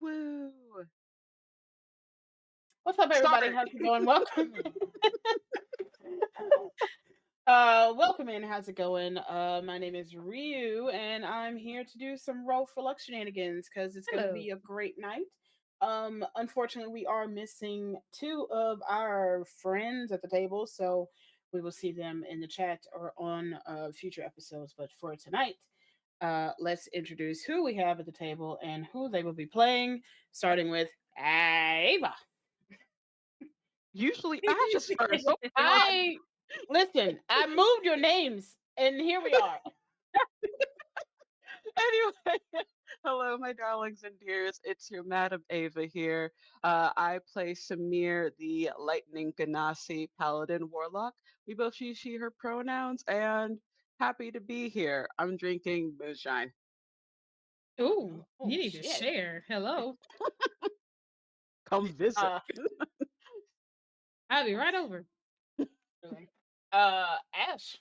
Woo! What's up, everybody? Start. How's it going? Welcome. Welcome in. How's it going? My name is Ryu, and I'm here to do some Roll4Luck shenanigans because it's going to Hello. be a great night. Unfortunately, we are missing two of our friends at the table, so we will see them in the chat or on future episodes. But for tonight, let's introduce who we have at the table and who they will be playing, starting with Ava. Usually I just first. Oh my God. I listen. I moved your names, and here we are. Anyway, hello, my darlings and dears. It's your Madam Ava here. I play Samir, the Lightning Ganassi Paladin Warlock. We both use she, her pronouns, and happy to be here. I'm drinking moonshine. Ooh, you Oh need to shit. share. Hello. Come visit. Uh, I'll be right over. Ash.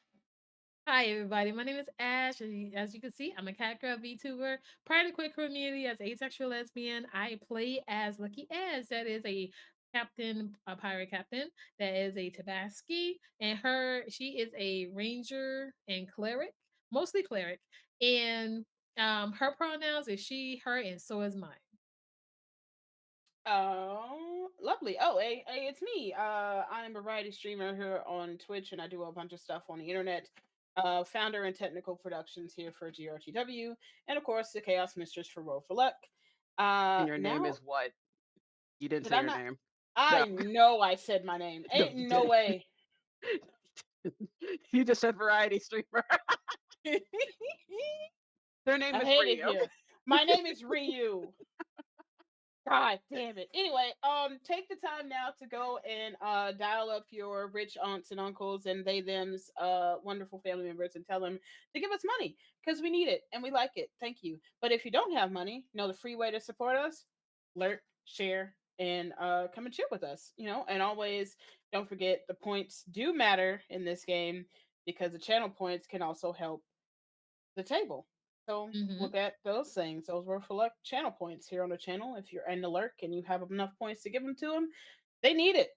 Hi, everybody. My name is Ash. As you can see, I'm a cat girl VTuber. Part of the queer community as asexual lesbian. I play as Lucky Ash. That is a captain, a pirate captain. That is a Tabaski, and she is a ranger and cleric, mostly cleric. And her pronouns is she, her, and so is mine. Oh, lovely. Oh, hey, it's me. I'm a variety streamer here on Twitch, and I do a bunch of stuff on the internet. Founder and technical productions here for GRTW, and of course, the Chaos Mistress for Roll4Luck. And your name Now, is what? You didn't did say I your not? name. I No, know I said my name. no, Ain't you no didn't. way. You just said variety streamer. Their name I is hate it Rio. here. My name is Ryu. God damn it. Anyway, take the time now to go and dial up your rich aunts and uncles and they them's wonderful family members and tell them to give us money because we need it and we like it. Thank you. But if you don't have money, you know the free way to support us? Lurk, share, and come and chill with us, you know, and always don't forget the points do matter in this game because the channel points can also help the table. So Mm-hmm. look at those things. Those were for luck channel points here on the channel. If you're in the lurk and you have enough points to give them to them, they need it.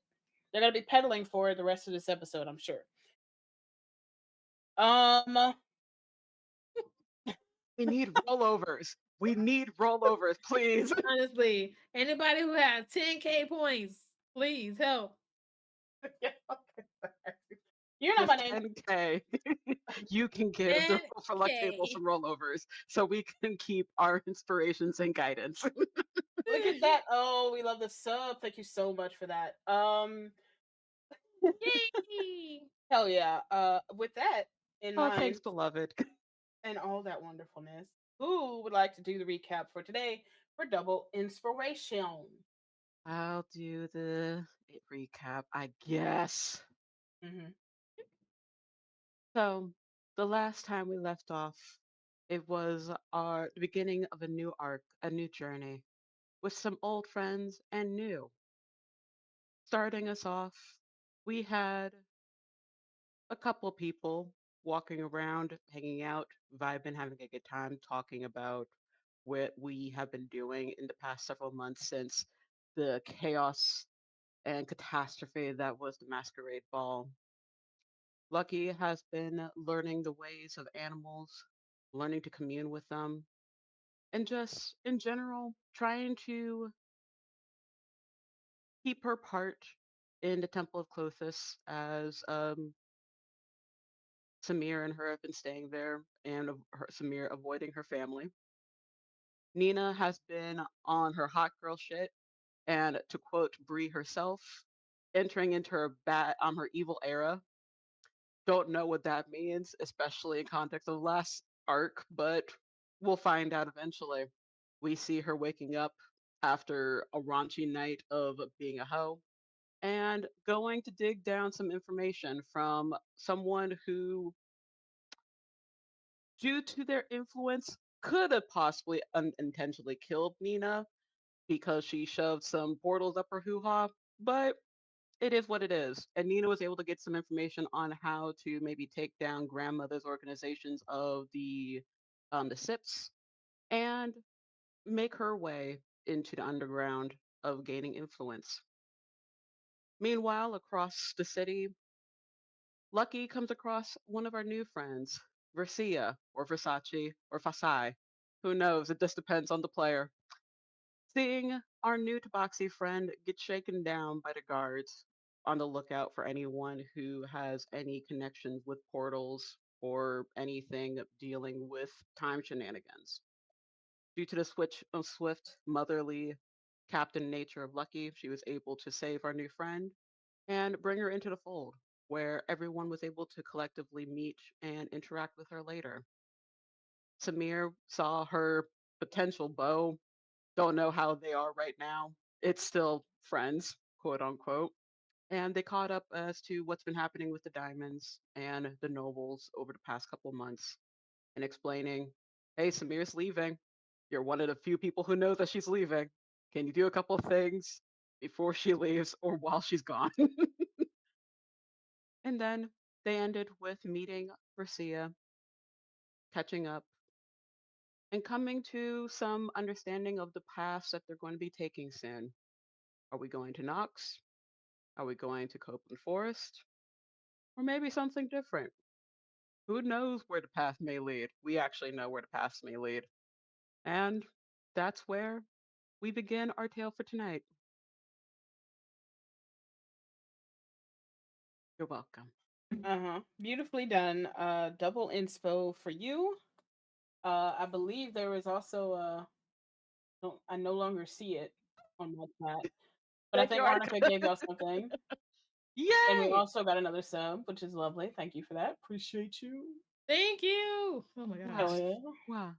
They're gonna be peddling for it the rest of this episode, I'm sure. Um, We need rollovers. We need rollovers, please. Honestly, anybody who has 10K points, please help. you know my Just name. 10K. You can give the Roll for Luck table 10K. some rollovers so we can keep our inspirations and guidance. Look at that. Oh, we love the sub. Thank you so much for that. Yay! Hell yeah. With that in Oh, thanks, mind beloved. and all that wonderfulness, who would like to do the recap for today for double inspiration? I'll do the recap, I guess. Mm-hmm. So, the last time we left off, it was the beginning of a new arc, a new journey, with some old friends and new. Starting us off, we had a couple of people walking around, hanging out, vibing, having a good time, talking about what we have been doing in the past several months since the chaos and catastrophe that was the masquerade ball. Lucky has been learning the ways of animals, learning to commune with them, and just in general, trying to keep her part in the Temple of Clothis as Samir and her have been staying there, and Samir avoiding her family. Nina has been on her hot girl shit, and to quote Bree herself, entering into her evil era. Don't know what that means, especially in context of the last arc, but we'll find out eventually. We see her waking up after a raunchy night of being a hoe and going to dig down some information from someone who, due to their influence, could have possibly unintentionally killed Nina because she shoved some portals up her hoo ha, but it is what it is. And Nina was able to get some information on how to maybe take down grandmother's organizations of the SIPs and make her way into the underground of gaining influence. Meanwhile, across the city, Lucky comes across one of our new friends, Versia, or Versace, or Fasai. Who knows? It just depends on the player. Seeing our new Tabaxi friend get shaken down by the guards on the lookout for anyone who has any connections with portals or anything dealing with time shenanigans. Due to the swift, motherly captain nature of Lucky, she was able to save our new friend and bring her into the fold, where everyone was able to collectively meet and interact with her later. Samir saw her potential beau. Don't know how they are right now. It's still friends, quote unquote. And they caught up as to what's been happening with the diamonds and the nobles over the past couple months and explaining, hey, Samir's leaving. You're one of the few people who know that she's leaving. Can you do a couple of things before she leaves or while she's gone? And then they ended with meeting Garcia, catching up, and coming to some understanding of the paths that they're going to be taking soon. Are we going to Knox? Are we going to Copeland Forest? Or maybe something different? Who knows where the path may lead? We actually know where the paths may lead. And that's where we begin our tale for tonight. You're welcome. Uh-huh. Beautifully done. Double inspo for you. I believe there was also I no longer see it on my chat. But I Thank you, think Arnica. Arnica gave y'all something. And we Yay! also got another sub, which is lovely. Thank you for that. Appreciate you. Thank you. Oh my Wow. gosh. Hell Wow.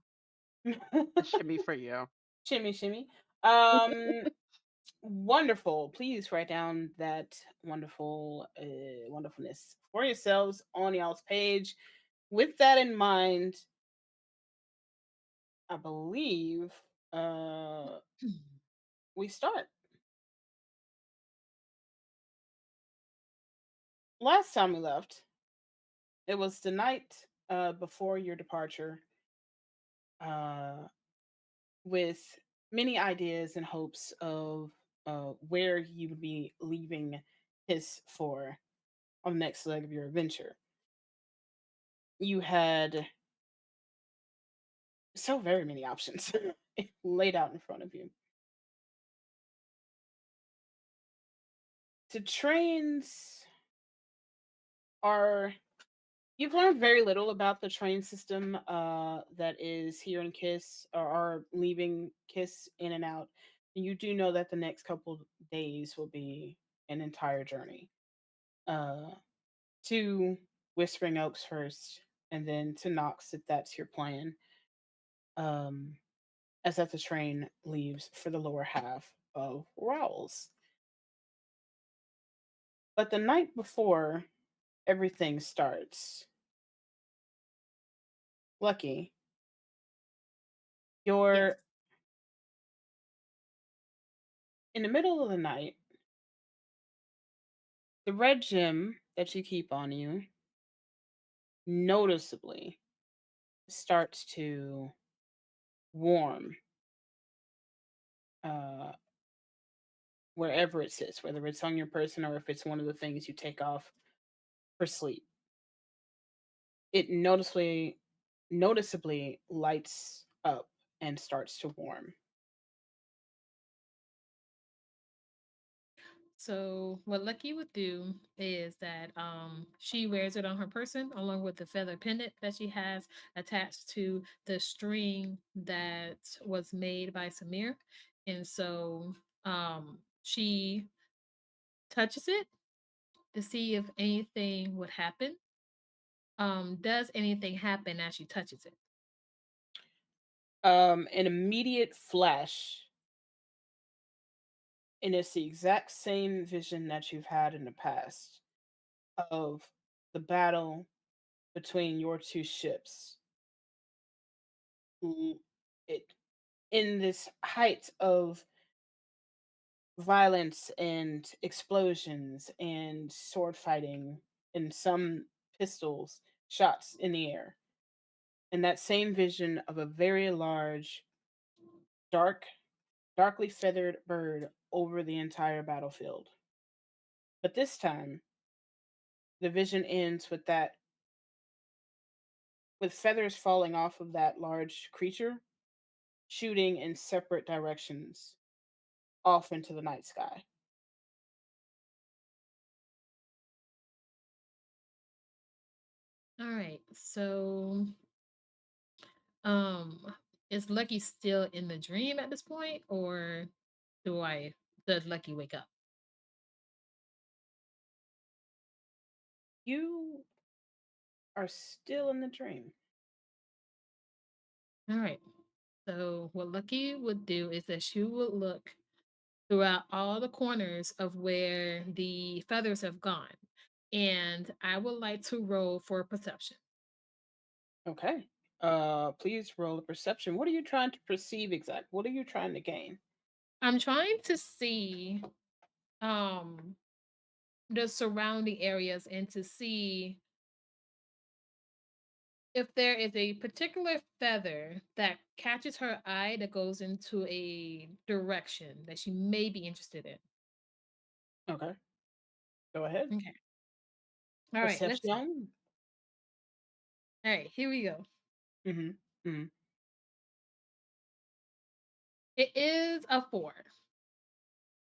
yeah. A shimmy for you. Shimmy, shimmy. Um, Wonderful. Please write down that wonderfulness for yourselves on y'all's page. With that in mind, I believe we start. Last time we left, it was the night before your departure, uh, with many ideas and hopes of where you would be leaving Hiss for on the next leg of your adventure. You had so very many options laid out in front of you. The trains are you've learned very little about the train system that is here in Kiss or are leaving Kiss in and out. You do know that the next couple days will be an entire journey. Uh, to Whispering Oaks first, and then to Knox if that's your plan. Um, as that the train leaves for the lower half of Rowells. But the night before everything starts, Lucky, Yes. you're in the middle of the night. The red gem that you keep on you noticeably starts to warm uh, wherever it sits, whether it's on your person or if it's one of the things you take off for sleep. It noticeably lights up and starts to warm. So what Lucky would do is that she wears it on her person along with the feather pendant that she has attached to the string that was made by Samir. And so she touches it to see if anything would happen. Does anything happen as she touches it? An immediate flash, and it's the exact same vision that you've had in the past of the battle between your two ships. Mm, It in this height of violence and explosions and sword fighting and some pistols shots in the air. And that same vision of a very large, dark, darkly feathered bird over the entire battlefield. But this time, the vision ends with feathers falling off of that large creature, shooting in separate directions off into the night sky. All right. So um is Lucky still in the dream at this point, or do I does Lucky wake up? You are still in the dream. All right. So what Lucky would do is that she would look throughout all the corners of where the feathers have gone. And I would like to roll for perception. Okay. Please roll a perception. What are you trying to perceive exactly? What are you trying to gain? I'm trying to see um the surrounding areas and to see if there is a particular feather that catches her eye that goes into a direction that she may be interested in. Okay. Go ahead. Okay. All right, let's see. Perception. All right, here we go. Mm-hmm. Mm-hmm. It is a 4.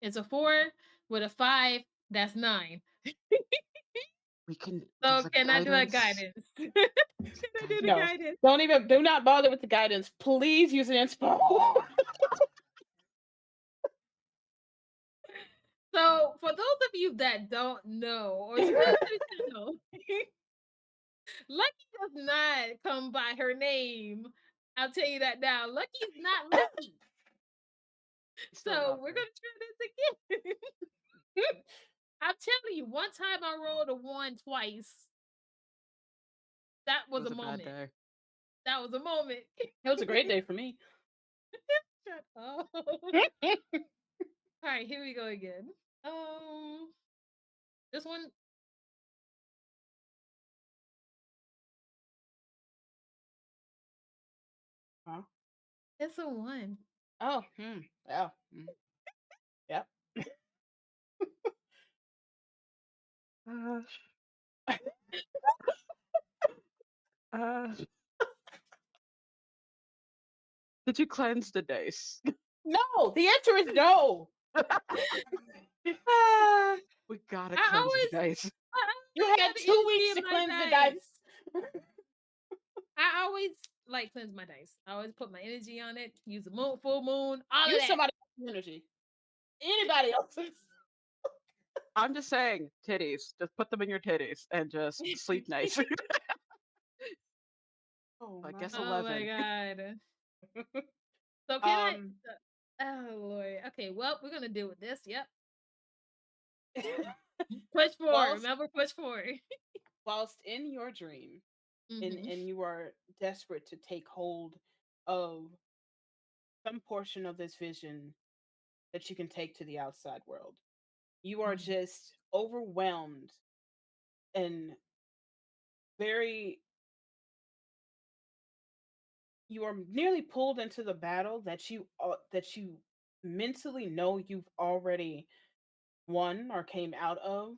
It's a 4 with a 5, that's 9. We can So there's a can I do a guidance. guidance? Can I do the No. guidance? Do not bother with the guidance. Please use an inspo. So for those of you that don't know, or new to the channel, Lucky does not come by her name. I'll tell you that now. Lucky is not Lucky. We still So love we're her. gonna try this again. I'm telling you, one time I rolled a 1 twice. That It was a was a bad moment. day. That was a moment. It was a great day for me. Shut up. All right, here we go again. Um, this one, Huh? it's a 1. Oh, yeah. Yep. Uh, uh, did you cleanse the dice? No, the answer is no. Ah, We gotta I cleanse the always dice. I You always had have 2 weeks energy to in my cleanse the dice. dice. I always like cleanse my dice. I always put my energy on it, use the moon, full moon, all of Use that. somebody else's energy. Anybody else's. I'm just saying, titties. Just put them in your titties and just sleep nice. Oh I my guess Oh my 11. god. So can I um oh Lord. Okay, well, we're gonna deal with this. Yep. Push forward. whilst Remember, push forward. whilst in your dream hmm and you are desperate to take hold of some portion of this vision that you can take to the outside world, you are hmm just overwhelmed and very you are nearly pulled into the battle that you mentally know you've already won or came out of,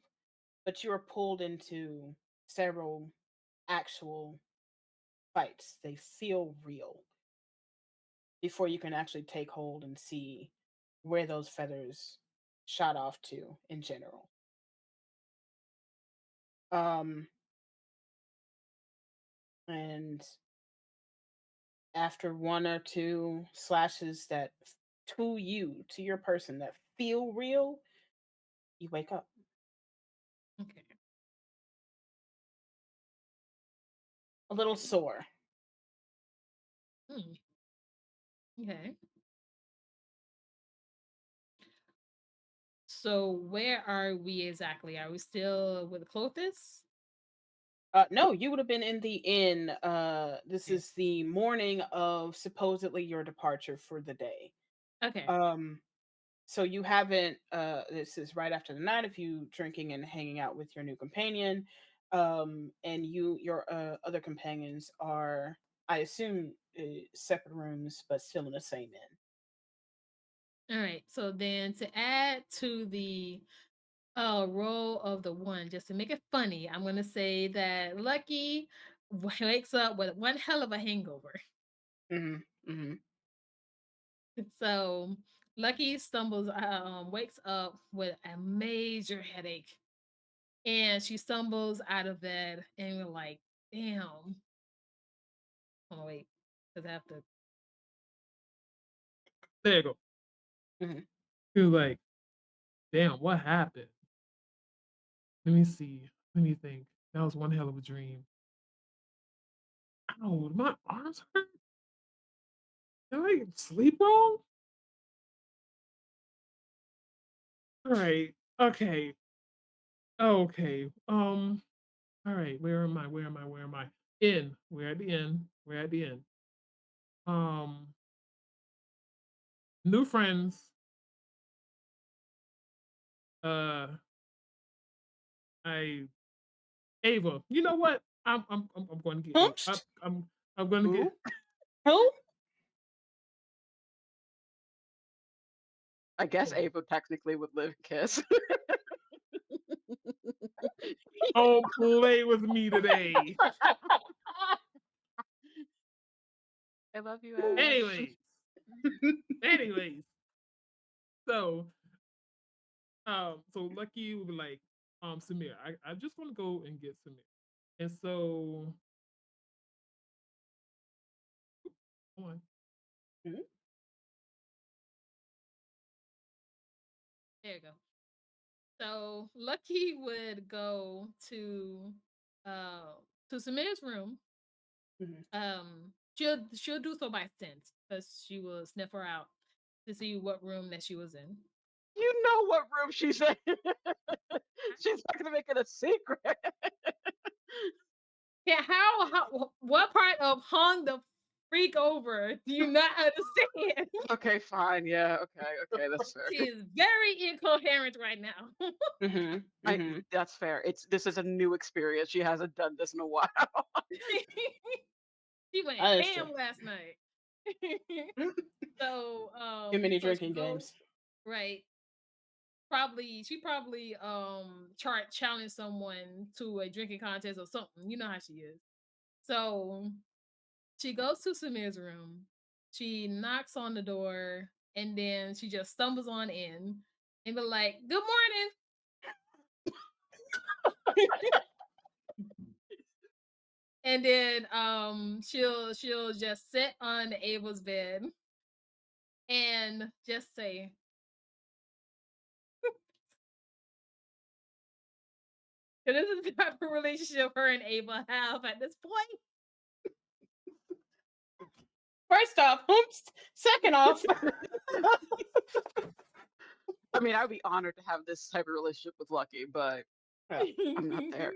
but you are pulled into several actual fights. They feel real before you can actually take hold and see where those feathers shot off to in general. Um, and after one or two slashes to you, to your person that feel real, you wake up Okay. a little sore. Hmm. Okay. So where are we exactly? Are we still with Clothis? No, you would have been in the inn. This Okay. is the morning of supposedly your departure for the day. Okay. Um, so you haven't. This is right after the night of you drinking and hanging out with your new companion. And your other companions are, I assume, separate rooms, but still in the same inn. All right. So then to add to the roll of the one, just to make it funny, I'm gonna say that Lucky wakes up with one hell of a hangover. Hmm. Hmm. So Lucky wakes up with a major headache, and she stumbles out of bed, and we're like, "Damn!" Oh wait, because I have to. There you go. Hmm. He was like, "Damn, what happened?" Let me see. Let me think. That was one hell of a dream. Oh, my arms hurt. Did I sleep wrong? All right. Okay. Okay. All right. Where am I? Where am I? Where am I? In. We're at the end. We're at the end. Um, new friends. Uh, I Ava. You know what? I'm going to get Ava. Hunched? I'm going to get. Who? Who? I guess Okay. Avo technically would live kiss. Don't play with me today. I love you, Ash. Anyways. Anyways. So so Lucky would be like, Samir, I just want to go and get Samir. And so hold on. Mhm. There you go. So Lucky would go uh to Samir's room. Mhm. She'll do so by scent because she will sniff her out to see what room that she was in. You know what room she's in. She's not gonna make it a secret. Yeah, what part of hung the freak over do you not understand? Okay, fine. Yeah. Okay. Okay. That's fair. She is very incoherent right now. Mhm. I. Mhm. That's fair. This is a new experience. She hasn't done this in a while. She went That is true. ham last night. So Too many so she drinking goes games. right. She probably challenge someone to a drinking contest or something. You know how she is. So she goes to Samir's room. She knocks on the door and then she just stumbles on in and be like, "Good morning." And then she'll just sit on Ava's bed and just say, "This is the type of relationship her and Ava have at this point." First off, oops. Second off, I mean, I would be honored to have this type of relationship with Lucky, but yeah. I'm not there.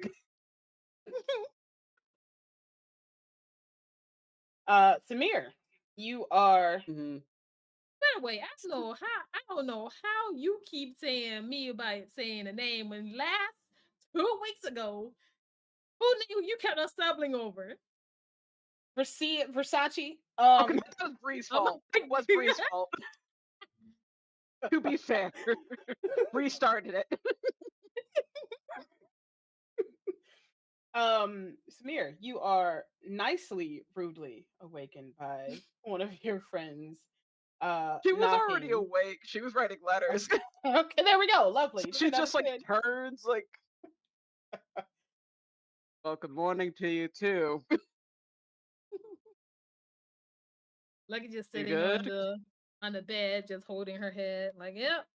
Samir, you are. Mhm. By the way, I don't know how you keep saying me about saying a name when last 2 weeks ago, who knew you kept on stumbling over? Versace. Okay, that was Bree's Oh my fault. It was Bree's fault. To be fair, Bree started it. Samir, you are nicely rudely awakened by one of your friends She was already knocking. awake. She was writing letters. Okay, there we go. So Lovely. she That just is like good. turns like, well, good morning to you too. Lucky just You sitting good? on the bed, just holding her head, like, yep,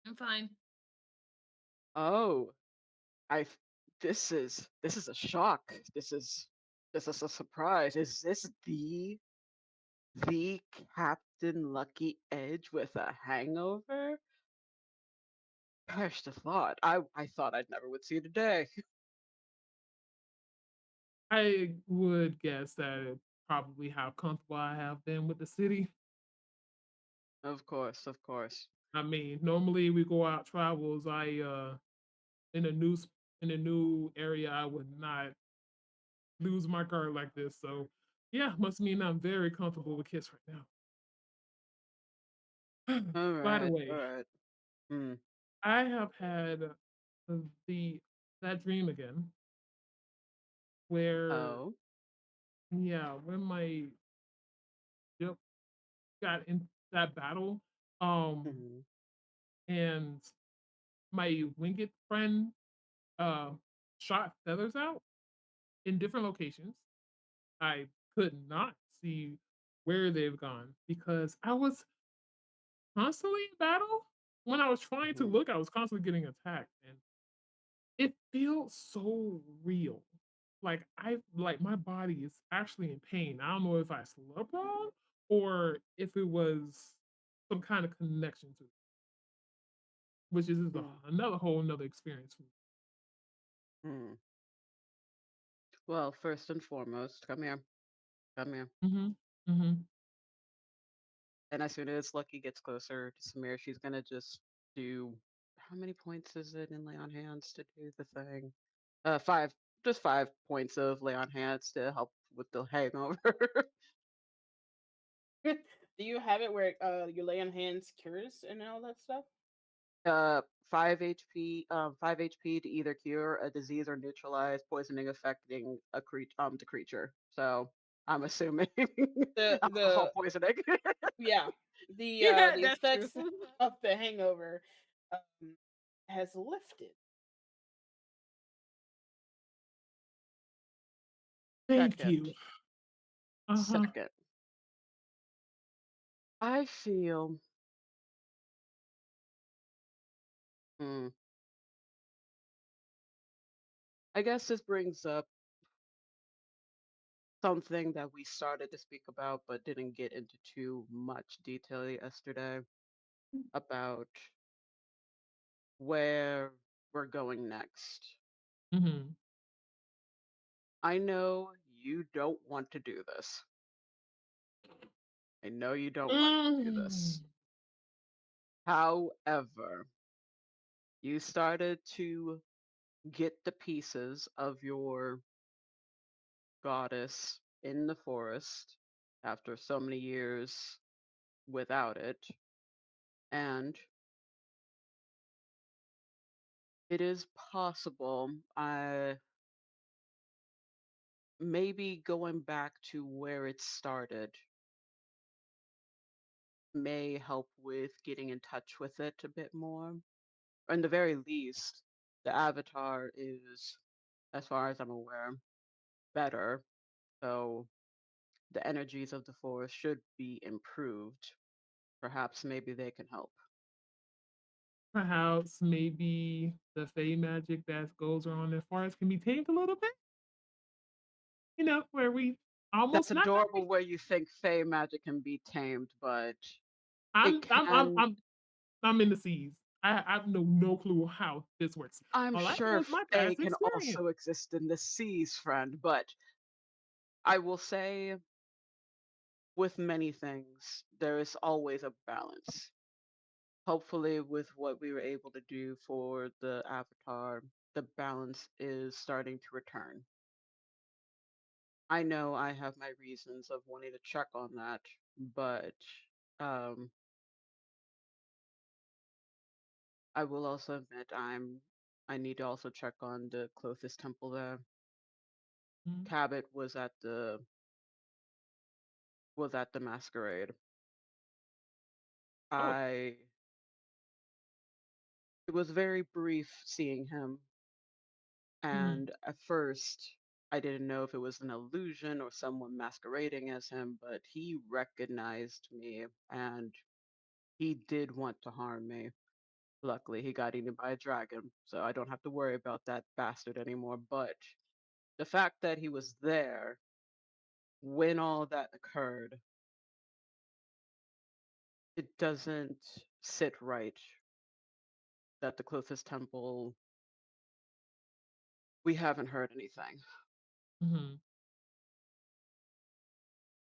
I'm fine. Oh, I. This is a shock. This is a surprise. Is this the Captain Lucky Edge with a hangover? Perish the thought. I thought I'd never would see the day. I would guess that probably how comfortable I have been with the city. Of course, of course. I mean, normally we go out travels. In a new in a new area, I would not lose my card like this. So, yeah, must mean I'm very comfortable with Kiss right now. All By the right, all way, right. Hmm. I have had the that dream again, where Oh. yeah, when my ship got in that battle, Mhm. and my winged friend uh, shot feathers out in different locations. I could not see where they've gone because I was constantly in battle. When I was trying to Mhm. look, I was constantly getting attacked, and it feels so real. Like my body is actually in pain. I don't know if I slept wrong or if it was some kind of connection to it, which is Mm. another whole another experience for me. Mm. Well, first and foremost, come here. Come here. Mhm. Mhm. And as soon as Lucky gets closer to Samir, she's gonna just do how many points is it in lay on hands to do the thing? Five, just 5 points of lay on hands to help with the hangover. Do you have it where you lay on hands cures and all that stuff? 5 HP, 5 HP to either cure a disease or neutralize poisoning affecting the creature. So I'm assuming alcohol The poisoning. yeah, Yeah, the that's true. effects of the hangover um, has lifted. Thank Second, you. Uh-huh. second, I feel. Hmm, I guess this brings up something that we started to speak about but didn't get into too much detail yesterday about where we're going next. Mhm. I know you don't want to do this. I know you don't want to do this. Mm. However, you started to get the pieces of your goddess in the forest after so many years without it, and it is possible maybe going back to where it started may help with getting in touch with it a bit more. Or in the very least, the avatar is, as far as I'm aware, better. So the energies of the forest should be improved. Perhaps maybe they can help. Perhaps maybe the fey magic that goes around as far as can be tamed a little bit, where we That's almost not adorable where you think Fey magic can be tamed, but it I'm I'm I'm can. I'm I'm in the seas. I have no clue how this works. I'm All I know sure is my Fey past can experience. also exist in the seas, friend, but I will say with many things, there is always a balance. Hopefully, with what we were able to do for the avatar, the balance is starting to return. I know I have my reasons of wanting to check on that, but um, I will also admit I need to also check on the closest temple there. Mhm. Cabot was at the masquerade. Oh. I It was very brief seeing him, Mhm. and at first I didn't know if it was an illusion or someone masquerading as him, but he recognized me and he did want to harm me. Luckily, he got eaten by a dragon, so I don't have to worry about that bastard anymore. But the fact that he was there when all that occurred, it doesn't sit right that the closest temple, we haven't heard anything. Mhm.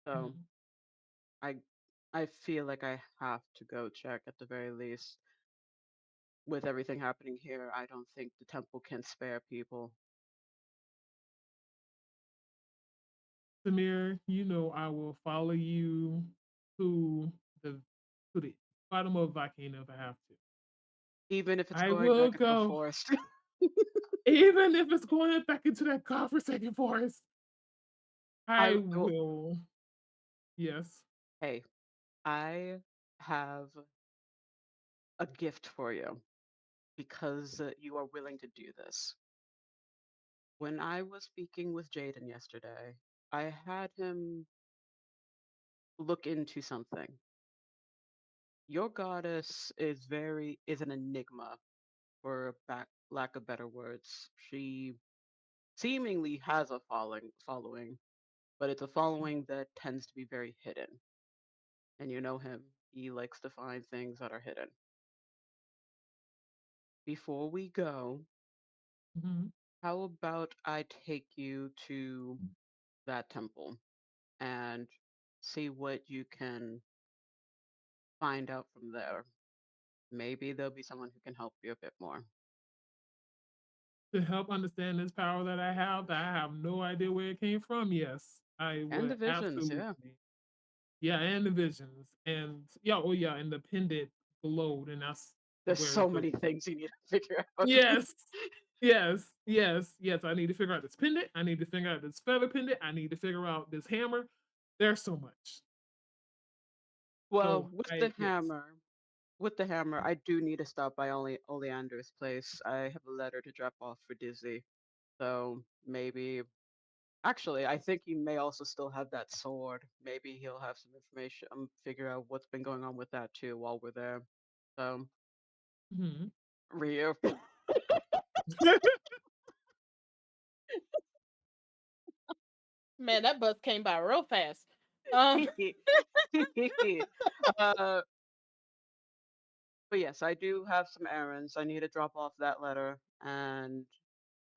So Mhm. I I feel like I have to go check at the very least. With everything happening here, I don't think the temple can spare people. Samir, you know I will follow you to the to the bottom of volcano if I have to. Even if it's I going will back into the go, forest. even if it's going back into that godforsaken forest. I I will will. Yes. Hey, I have a gift for you because you are willing to do this. When I was speaking with Jaden yesterday, I had him look into something. Your goddess is an enigma for lack of better words. She seemingly has a following, but it's a following that tends to be very hidden. And you know him, he likes to find things that are hidden. Before we go, Mhm. how about I take you to that temple and see what you can find out from there? Maybe there'll be someone who can help you a bit more. To help understand this power that I have no idea where it came from, yes, I And the would visions, yeah. absolutely. Yeah, and the visions, and yeah, oh yeah, and the pendant glowed, and that's There's where so the many things you need to figure out. yes, yes, yes, yes. I need to figure out this pendant. I need to figure out this feather pendant. I need to figure out this hammer. There's so much. Well, So I yes. with the hammer, I do need to stop by Oleander's place. I have a letter to drop off for Dizzy. So maybe actually, I think he may also still have that sword. Maybe he'll have some information, figure out what's been going on with that too while we're there. So, Mhm. Ryu. Man, that bus came by real fast. Um, uh, but yes, I do have some errands. I need to drop off that letter, and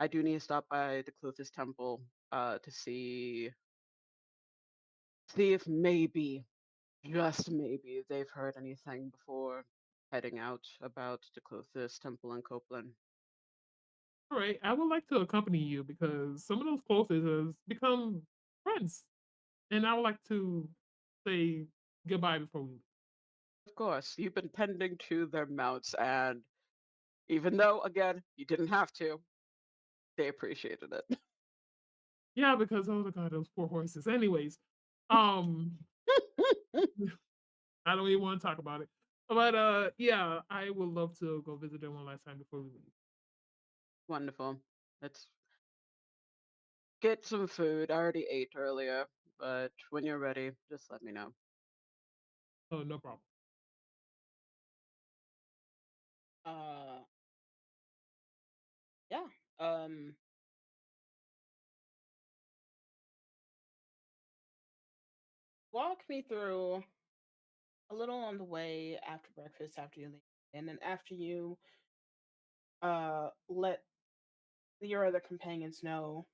I do need to stop by the Cluthis Temple to see if maybe, just maybe, they've heard anything before heading out about the Cluthis Temple in Copeland. All right, I would like to accompany you because some of those closest has become friends, and I would like to say goodbye before we leave. Of course, you've been tending to their mounts, and even though, again, you didn't have to, they appreciated it. Yeah, because oh my god, those poor horses. Anyways, um, I don't even want to talk about it. But yeah, I would love to go visit them one last time before we leave. Wonderful. Let's get some food. I already ate earlier, but when you're ready, just let me know. Oh, no problem. uh, yeah. Um, Walk me through a little on the way after breakfast, after you leave, and then after you let your other companions know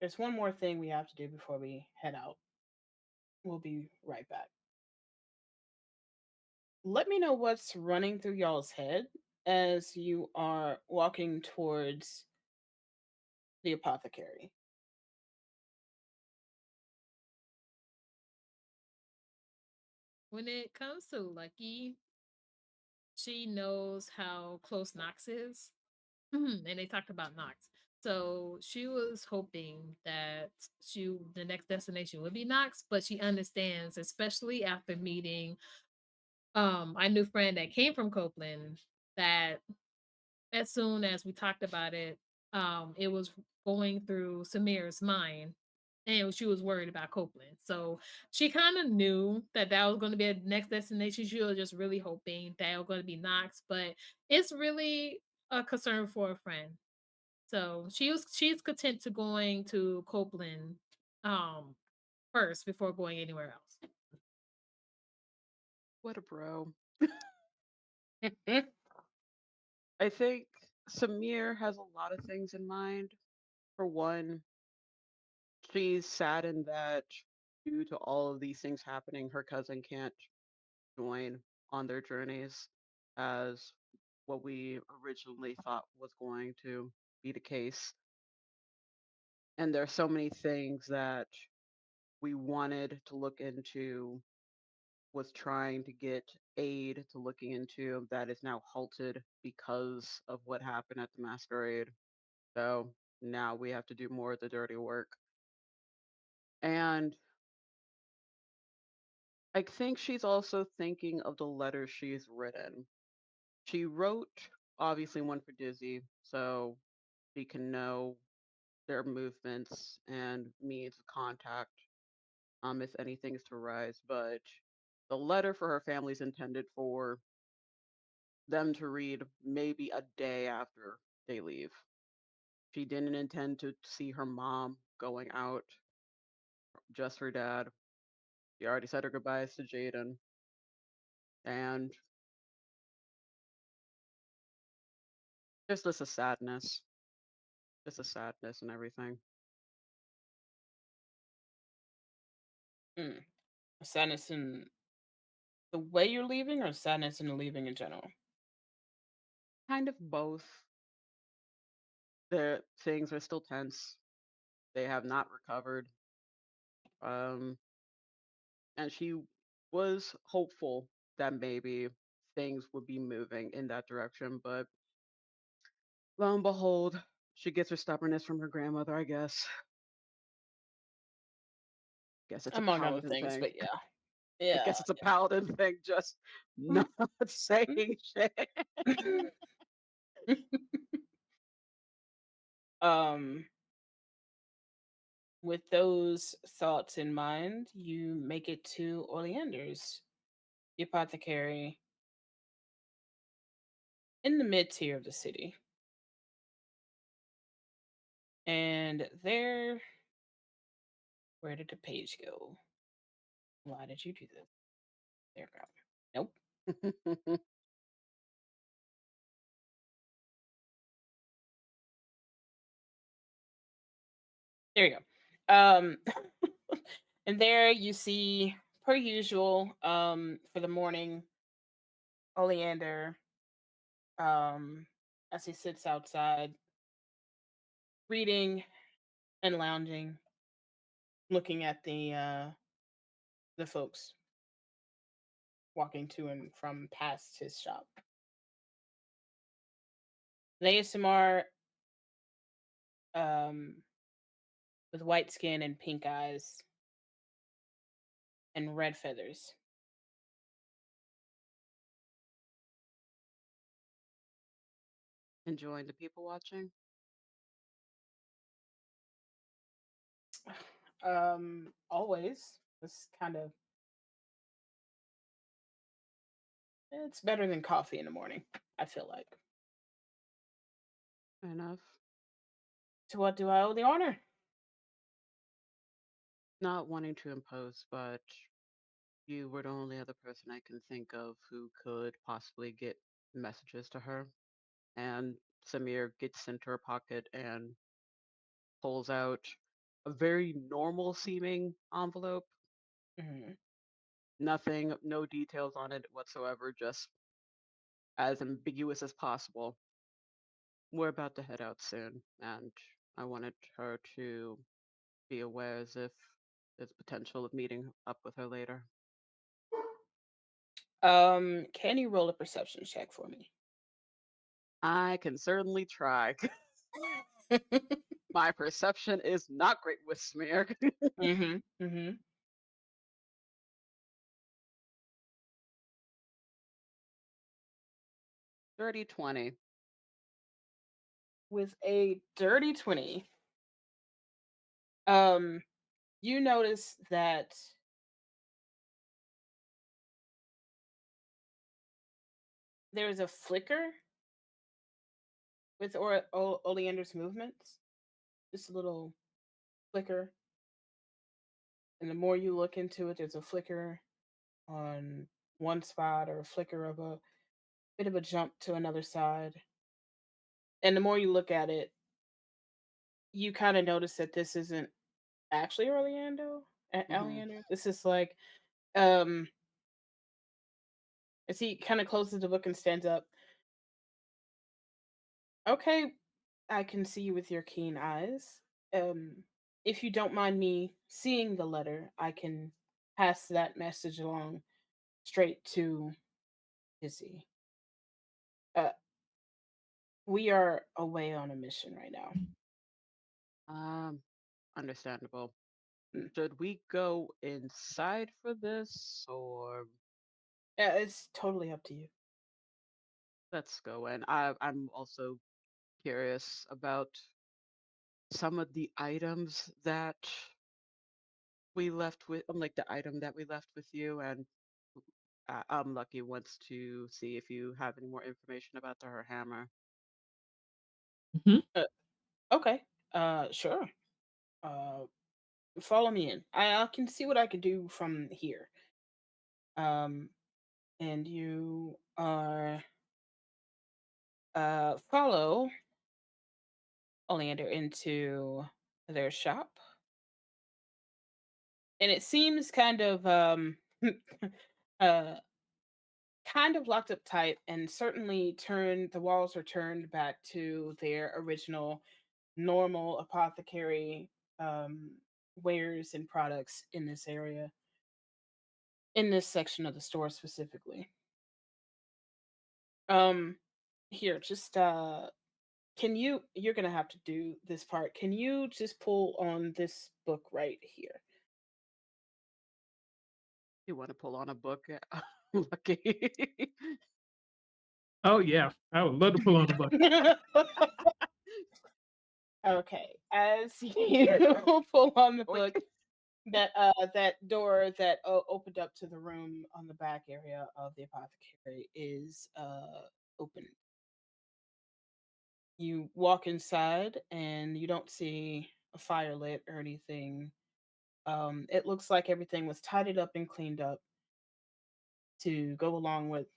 there's one more thing we have to do before we head out. We'll be right back. Let me know what's running through y'all's head as you are walking towards the apothecary. when it comes to Lucky, she knows how close Knox is. And they talked about Knox. So she was hoping that the next destination would be Knox, but she understands, especially after meeting my new friend that came from Copeland, that as soon as we talked about it, it was going through Samir's mind, and she was worried about Copeland. So she kind of knew that that was going to be a next destination. She was just really hoping that it was going to be Knox, but it's really a concern for a friend. So she's content to going to Copeland um first before going anywhere else. What a bro. Mhm. I think Samir has a lot of things in mind. For one, she's saddened that due to all of these things happening, her cousin can't join on their journeys as what we originally thought was going to be the case. And there's so many things that we wanted to look into, was trying to get aid to looking into, that is now halted because of what happened at the masquerade. So now we have to do more of the dirty work. And I think she's also thinking of the letters she's written. She wrote, obviously, one for Dizzy, so she can know their movements and means of contact, if anything is to arise. But the letter for her family is intended for them to read maybe a day after they leave. She didn't intend to see her mom going out, just her dad. She already said her goodbyes to Jaden. And just a sadness. Just a sadness and everything. Mm. Sadness in the way you're leaving, or sadness in leaving in general? Kind of both. The things are still tense. They have not recovered. Um, and she was hopeful that maybe things would be moving in that direction, but lo and behold, she gets her stubbornness from her grandmother, I guess. Guess it's a Among other paladin things, thing. but yeah. I Yeah. guess it's a paladin thing, just not saying shit. um with those thoughts in mind, you make it to Oleander's, the apothecary, in the mid tier of the city. And there, where did the page go? Why did you do this? There we go. Nope. There you go. And there you see, per usual, for the morning, Oleander, um, as he sits outside, reading and lounging, looking at the folks walking to and from past his shop. ASMR, um, with white skin and pink eyes and red feathers. Enjoying the people watching. Always. It's kind of, it's better than coffee in the morning, I feel like. Fair enough. To what do I owe the honor? Not wanting to impose, but you were the only other person I can think of who could possibly get messages to her. And Samir gets into her pocket and pulls out a very normal seeming envelope. Mhm. Nothing, no details on it whatsoever, just as ambiguous as possible. We're about to head out soon, and I wanted her to be aware as if there's potential of meeting up with her later. Can you roll a perception check for me? I can certainly try. My perception is not great with smear. Mhm. Mhm. 30/20. With a dirty 20, um, you notice that there's a flicker with Oleander's movements. Just a little flicker. And the more you look into it, there's a flicker on one spot or a flicker of a bit of a jump to another side. And the more you look at it, you kind of notice that this isn't actually Mhm. Oleander. This is like, um, as he kind of closes the book and stands up. Okay, I can see you with your keen eyes. If you don't mind me seeing the letter, I can pass that message along straight to Izzy. Uh, we are away on a mission right now. Um, Understandable. Mm. Should we go inside for this, or Yeah, it's totally up to you. let's go in? I'm also curious about some of the items that we left with, like the item that we left with you, and Lucky wants to see if you have any more information about her hammer. Mhm. Uh, okay. Sure. Uh, follow me in. I can see what I can do from here. Um, and you are follow Oleander into their shop, and it seems kind of uh kind of locked up tight, and certainly turned the walls are turned back to their original normal apothecary um wares and products in this area, in this section of the store specifically. um Here, just can you're gonna have to do this part. Can you just pull on this book right here? You want to pull on a book, Lucky? Oh, yeah. I would love to pull on the book. Okay, as you pull on the Oink. book, that door that opened up to the room on the back area of the apothecary is open. You walk inside and you don't see a fire lit or anything. It looks like everything was tidied up and cleaned up to go along with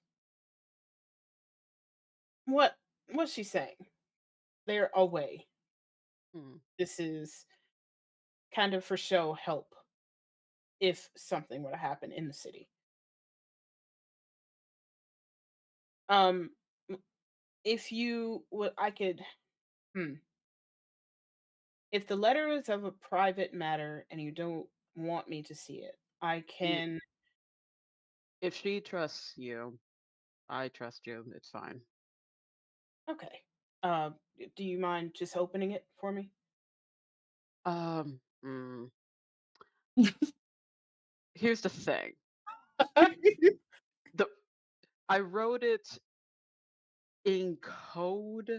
what what's she saying? They're away. Hmm. This is kind of for show help if something were to happen in the city. Um, m- if you would, I could. Hmm. If the letter is of a private matter and you don't want me to see it, I Y- can. If she trusts you, I trust you. It's fine. Okay. Do you mind just opening it for me? Hmm. Here's the thing. The I wrote it in code,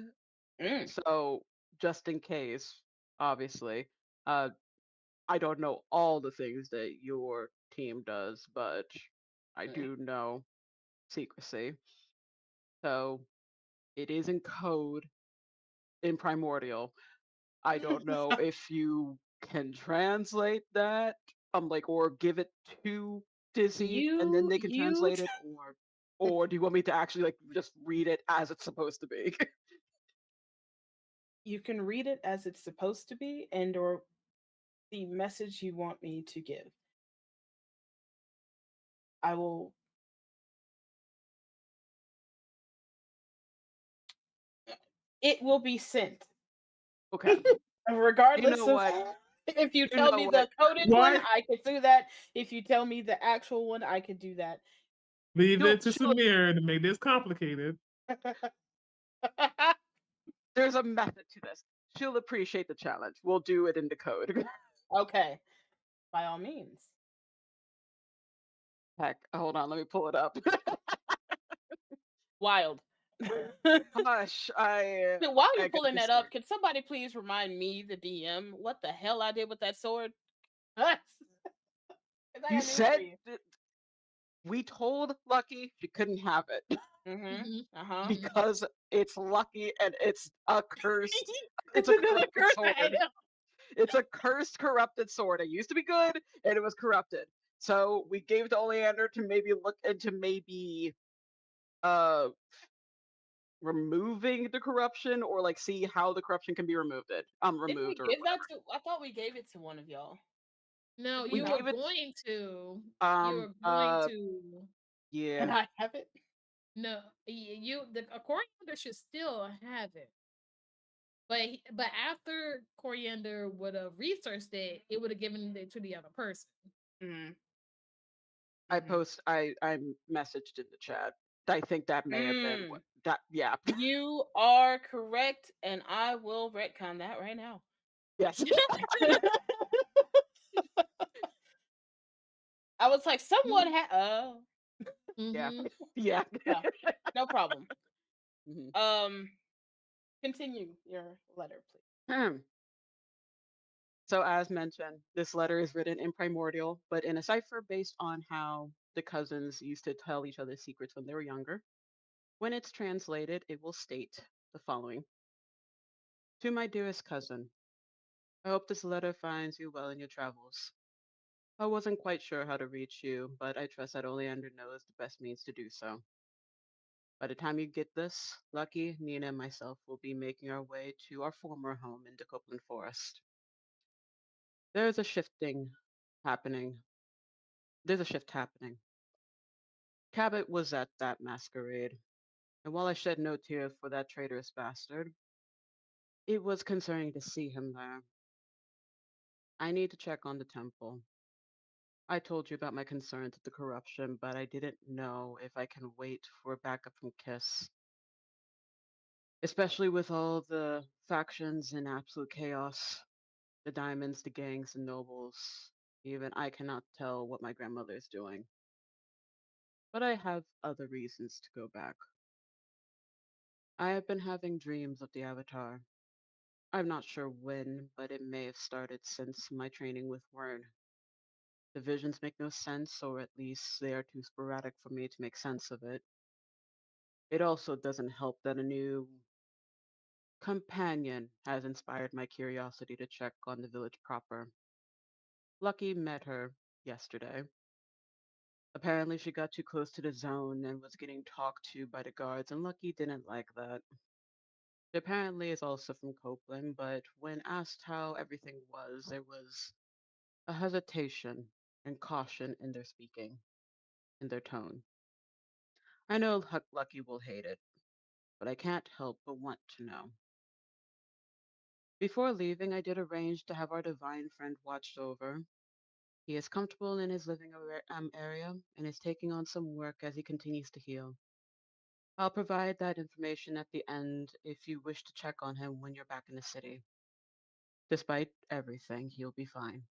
Mm, so just in case, obviously. Uh, I don't know all the things that your team does, but I mm. do know secrecy. So it is in code in primordial. I don't know if you can translate that, like, or give it to Dizzy and then you they can you translate it, or do you want me to actually like just read it as it's supposed to be? you can read it as it's supposed to be, and or the message you want me to give. I will. It will be sent, Okay. You regardless know of what? if you You tell know me what? the coded one. Why? I could do that. If you tell me the actual one, I could do that. Leave She'll it to she'll Samir to make this complicated. there's a method to this. She'll appreciate the challenge. We'll do it in the code. Okay, by all means. Heck, hold on, let me pull it up. Wild. Gosh, I While you're I got pulling this that up, story. can somebody please remind me, the DM, what the hell I did with that sword? 'Cause I You got news for said you. that we told Lucky she couldn't have it Mm-hmm. Mhm, Uh-huh. mhm. because it's lucky and It's it's a another corrupted curse I sword. have. It's a cursed corrupted sword. It used to be good and it was corrupted. So we gave it to Oleander to maybe look into maybe uh removing the corruption or like see how the corruption can be Didn't we removed or give that whatever. to? I thought we gave it to one of y'all. No, Did we We you not? were gave it going to. You um were going uh to. Can yeah. I have it? No, you the a coriander should still have it. But after Coriander would have researched it, it would have given it to the other person. Mm-hmm. I Mm-hmm. post I messaged in the chat. I think that may have been what Mm. that yeah. You are correct, and I will retcon that right now. Yes. I was like, someone Mhm, had. Oh, Yeah. mhm. Yeah. yeah, no problem. Mhm. Um, Continue your letter, please. So as mentioned, this letter is written in primordial, but in a cipher based on how the cousins used to tell each other secrets when they were younger. When it's translated, it will state the following. To my dearest cousin, I hope this letter finds you well in your travels. I wasn't quite sure how to reach you, but I trust that Oleander knows the best means to do so. By the time you get this, Lucky, Nina, and myself will be making our way to our former home in the Copeland Forest. There's a shifting happening. There's a shift happening. Cabot was at that masquerade, and while I shed no tears for that traitorous bastard, it was concerning to see him there. I need to check on the temple. I told you about my concerns with the corruption, but I didn't know if I can wait for backup from Kiss, especially with all the factions in absolute chaos. The diamonds, the gangs, the nobles. Even I cannot tell what my grandmother is doing. But I have other reasons to go back. I have been having dreams of the Avatar. I'm not sure when, but it may have started since my training with Wern. The visions make no sense, or at least they are too sporadic for me to make sense of it. It also doesn't help that a new companion has inspired my curiosity to check on the village proper. Lucky met her yesterday. Apparently, she got too close to the zone and was getting talked to by the guards, and Lucky didn't like that. She apparently is also from Copeland, but when asked how everything was, there was a hesitation and caution in their speaking, in their tone. I know Lucky will hate it, but I can't help but want to know. Before leaving, I did arrange to have our divine friend watched over. He is comfortable in his living area and is taking on some work as he continues to heal. I'll provide that information at the end if you wish to check on him when you're back in the city. Despite everything, he'll be fine.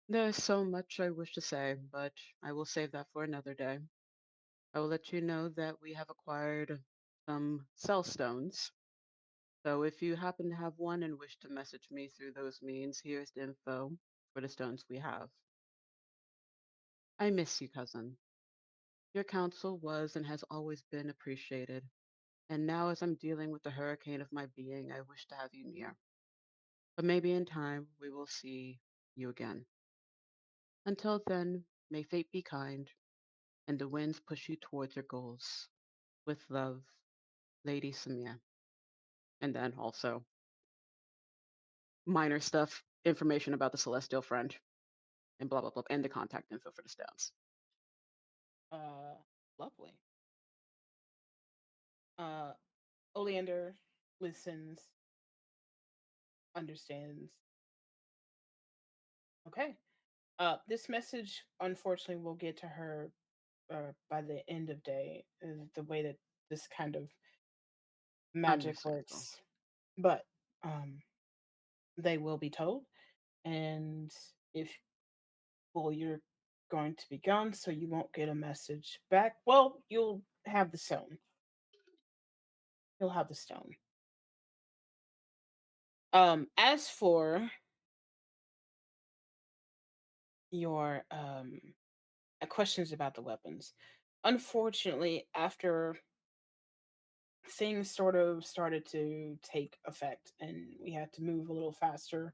There's so much I wish to say, but I will save that for another day. I will let you know that we have acquired some cell stones. So if you happen to have one and wish to message me through those means, here's the info for the stones we have. I miss you, cousin. Your counsel was and has always been appreciated. And now, as I'm dealing with the hurricane of my being, I wish to have you near. But maybe in time we will see you again. Until then, may fate be kind and the winds push you towards your goals. With love, Lady Samia. And then also minor stuff, information about the celestial friend, and blah blah blah, and the contact info for the stones. Uh, Lovely. Uh, Oleander listens, understands. Okay. This message unfortunately will get to her by the end of day, the way that this kind of magic Understandable. works. But um, they will be told, and if well, you're going to be gone, so you won't get a message back. Well, you'll have the stone. You'll have the stone. As for your questions about the weapons, unfortunately, after things sort of started to take effect and we had to move a little faster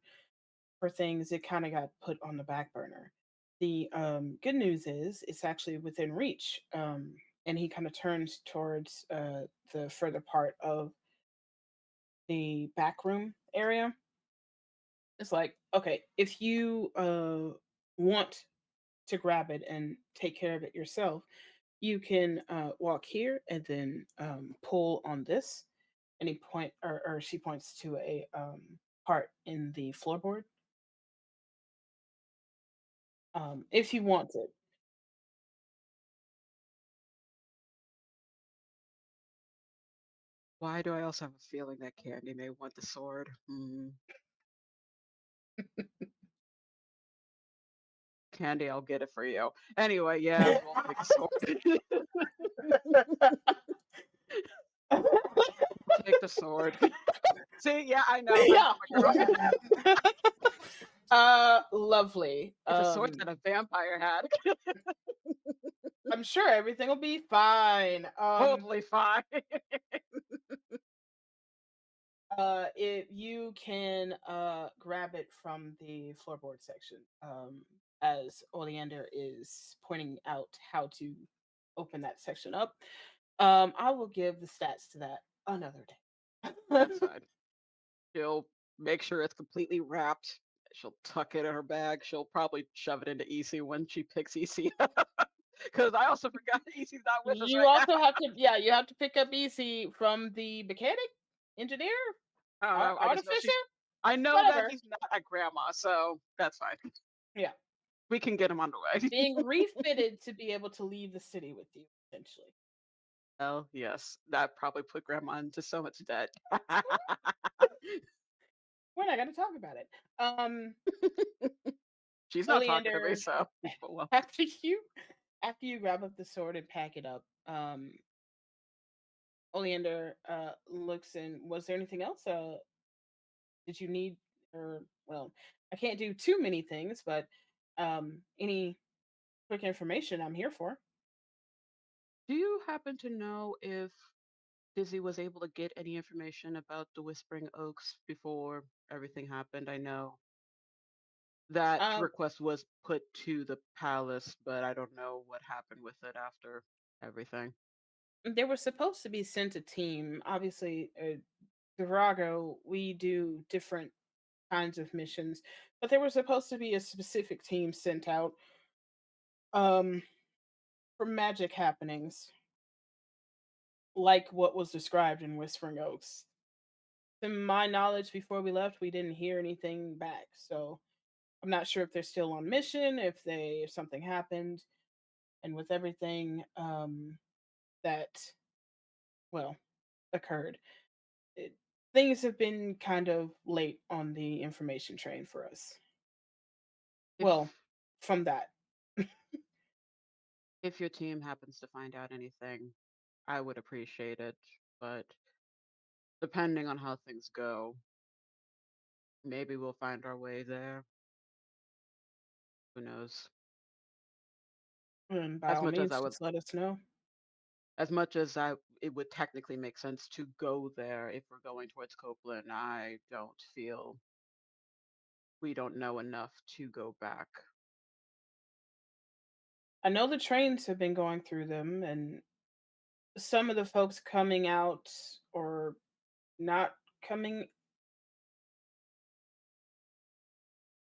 for things, it kind of got put on the back burner. The good news is it's actually within reach. And he kind of turns towards the further part of the back room area. It's like, okay, if you want to grab it and take care of it yourself, you can walk here and then pull on this. And he or she points to a part in the floorboard. If you want it. Why do I also have a feeling that Candy may want the sword? Hmm. Candy, I'll get it for you. Anyway, yeah, we'll take the sword. Take the sword. See, yeah, I know Yeah. my girl. Lovely. It's a sword that a vampire had. I'm sure everything will be fine. Totally fine. If you can grab it from the floorboard section, as Oleander is pointing out how to open that section up. I will give the stats to that another day. That's fine. She'll make sure it's completely wrapped. She'll tuck it in her bag. She'll probably shove it into EC when she picks EC up. Because I also forgot EC's not with us You right now. also have to, yeah, you have to pick up EC from the mechanic, engineer, I don't know. I just know artificer, I know that whatever. he's not at grandma, so that's fine. Yeah, We can get him underway. being refitted to be able to leave the city with you, essentially. Oh, yes. That probably put grandma into so much debt. We're not going to talk about it. She's not talking to me, Oleander, so but well. after you after you grab up the sword and pack it up, Oleander looks in. Was there anything else? Did you need, or well, I can't do too many things, but any quick information I'm here for. Do you happen to know if Dizzy was able to get any information about the Whispering Oaks before everything happened? I know that Um, request was put to the palace, but I don't know what happened with it after everything. they were supposed to be sent a team. Obviously, Virago, we do different kinds of missions, but there was supposed to be a specific team sent out um, for magic happenings, like what was described in Whispering Oaks. To my knowledge, before we left, we didn't hear anything back. So I'm not sure if they're still on mission, if something happened, and with everything that well occurred, it, things have been kind of late on the information train for us. Well, If from that. if your team happens to find out anything, I would appreciate it, but depending on how things go, maybe we'll find our way there. Who knows? And by As all much as I means, would just let us know. as much as I it would technically make sense to go there if we're going towards Copeland, I don't feel we don't know enough to go back. I know the trains have been going through them, and some of the folks coming out or not coming.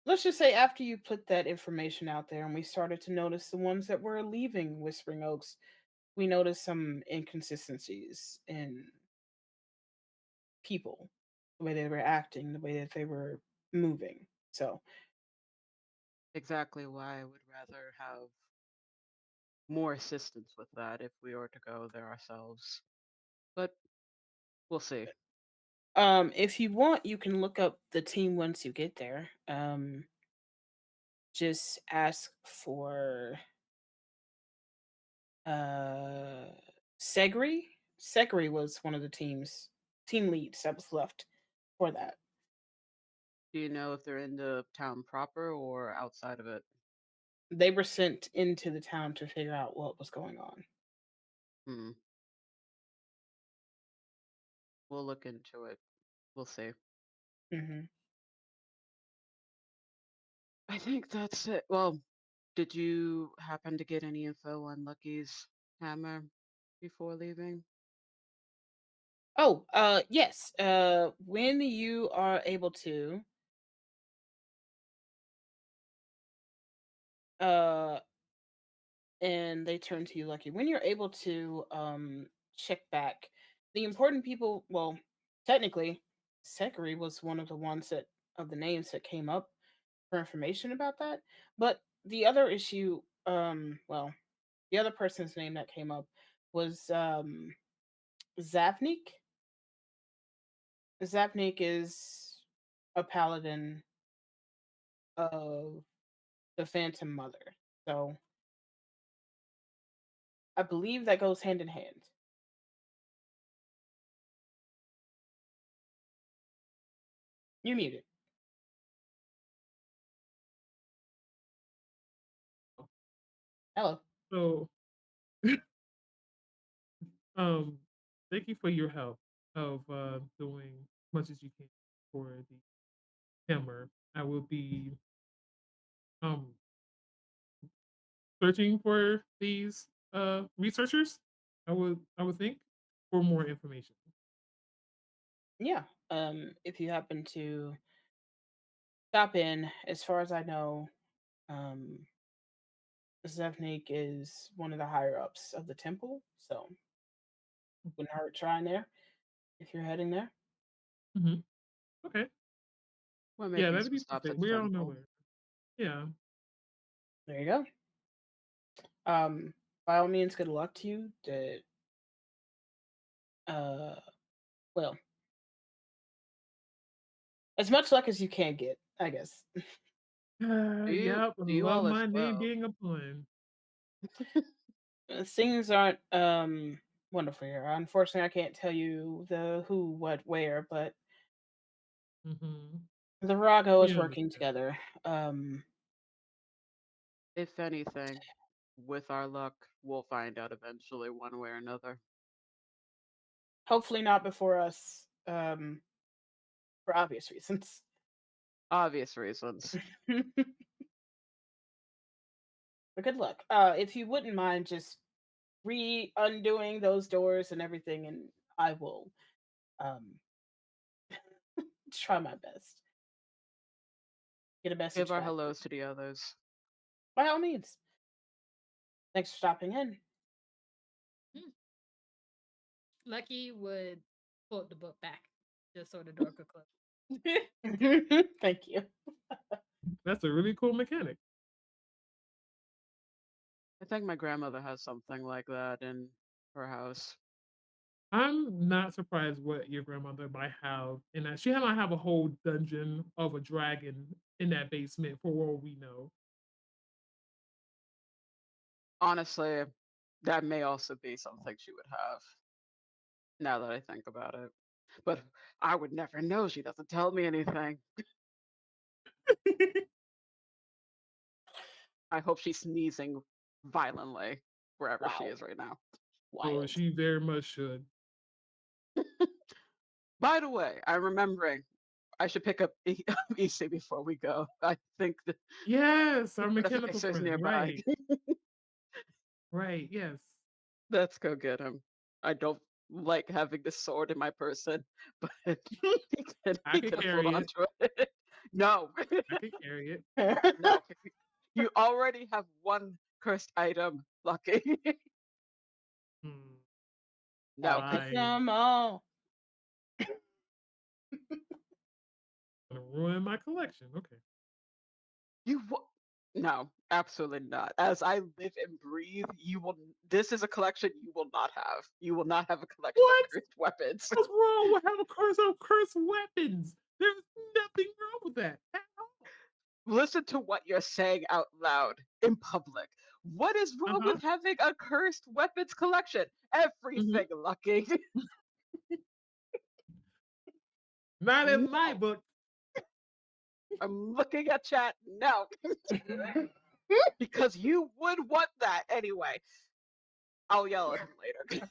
Let's just say after you put that information out there and we started to notice the ones that were leaving Whispering Oaks, we noticed some inconsistencies in people, the way they were acting, the way that they were moving. So, Exactly why I would rather have more assistance with that if we were to go there ourselves. But we'll see. If you want, you can look up the team once you get there. Just ask for uh Segri. Segri was one of the team leads that was left for that. Do you know if they're in the town proper or outside of it? They were sent into the town to figure out what was going on. Hmm. We'll look into it. We'll see. Hmm. I think that's it. Well, did you happen to get any info on Lucky's hammer before leaving? Oh, yes. When you are able to, uh, and they turn to you, Lucky. When you're able to, check back, the important people. Well, technically, Sekiri was one of the ones that of the names that came up for information about that. But the other issue, well, the other person's name that came up was Zavnik. Zapnik is a paladin of the Phantom Mother. So I believe that goes hand in hand. You muted. Hello. So, um, thank you for your help of doing as much as you can for the hammer. I will be um searching for these researchers. I would think for more information. Yeah. If you happen to stop in, as far as I know, um, Zevnik is one of the higher ups of the temple, so wouldn't hurt trying there if you're heading there. Hmm. Okay. We're Yeah, making that'd some be stops perfect. at the We're on our temple. way. Yeah. There you go. By all means, good luck to you. Uh, well, as much luck as you can get, I guess. Yep. I Do you love all as my name well? being a pun. Things aren't wonderful here. Unfortunately, I can't tell you the who, what, where, but Hmm. the Virago We is working understand. together. If anything, with our luck, we'll find out eventually one way or another. Hopefully not before us, for obvious reasons. Obvious reasons. But good luck. If you wouldn't mind just undoing those doors and everything, and I will um try my best. Get a Give message our back. hellos to the others. By all means. Thanks for stopping in. Mm. Lucky would pull the book back just so the door could close. Thank you. That's a really cool mechanic. I think my grandmother has something like that in her house. I'm not surprised what your grandmother might have in that. She might have a whole dungeon of a dragon in that basement for all we know. Honestly, that may also be something she would have, now that I think about it. But I would never know. She doesn't tell me anything. I hope she's sneezing violently wherever she Wow. is right now. So Wild. she very much should. By the way, I'm remembering I should pick up EC before we go. I think the Yes, our mechanical artificer's friend. nearby. Right. Right. Yes. Let's go get him. I don't like having the sword in my person, but I he could can hold carry on it. to it. No, I could carry it. no. You already have one cursed item, Lucky. Hmm. Gotta No, pick Fine. them all. Gonna ruin my collection. Okay. you. No, absolutely not. As I live and breathe, you will. This is a collection you will not have. You will not have a collection of What? cursed weapons. What's wrong with having curse of cursed weapons? There's nothing wrong with that at all. Listen to what you're saying out loud in public. What is wrong Uh-huh. with having a cursed weapons collection? Mhm. Everything, Lucky. Not in my No, book. I'm looking at chat. No, because you would want that anyway. I'll yell at him later.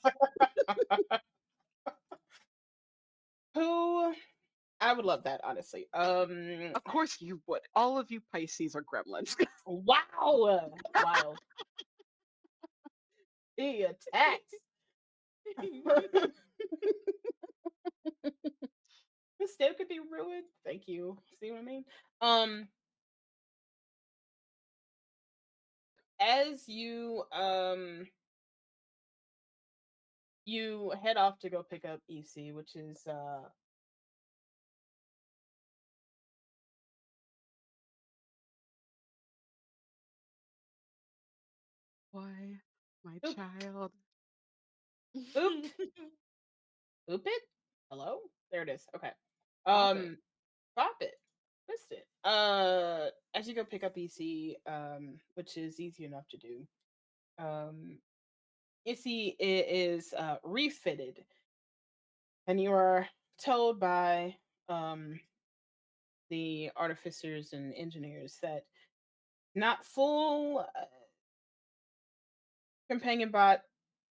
Who I would love that, honestly. Of course you would. All of you Pisces are gremlins. Wow, wild. He attacks. This still could be ruined. Thank you. See what I mean? Um, as you head off to go pick up EC, which is Why, my oop child? oop oop it. Hello, there it is. Okay. Stop it. Um, Pop it. Missed it. As you go pick up EC, which is easy enough to do. EC is refitted, and you are told by um the artificers and engineers that not full companion bot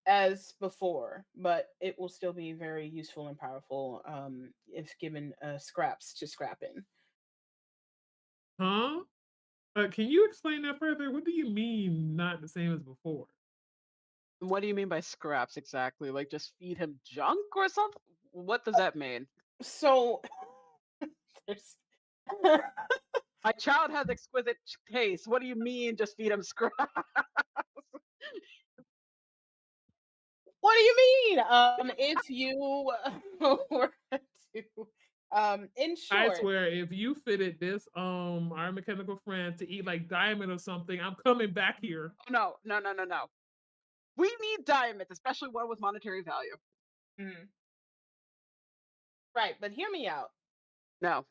as before, but it will still be very useful and powerful if given scraps to scrap in. Huh? Can you explain that further? What do you mean not the same as before? What do you mean by scraps exactly? Like just feed him junk or something? What does that mean? So there's My child has exquisite taste. What do you mean just feed him scraps? what do you mean? If you were to, in I short, swear, if you fitted this our mechanical friend to eat like diamond or something, I'm coming back here. No, no, no, no, no. We need diamonds, especially one with monetary value. mm, right? But hear me out. No.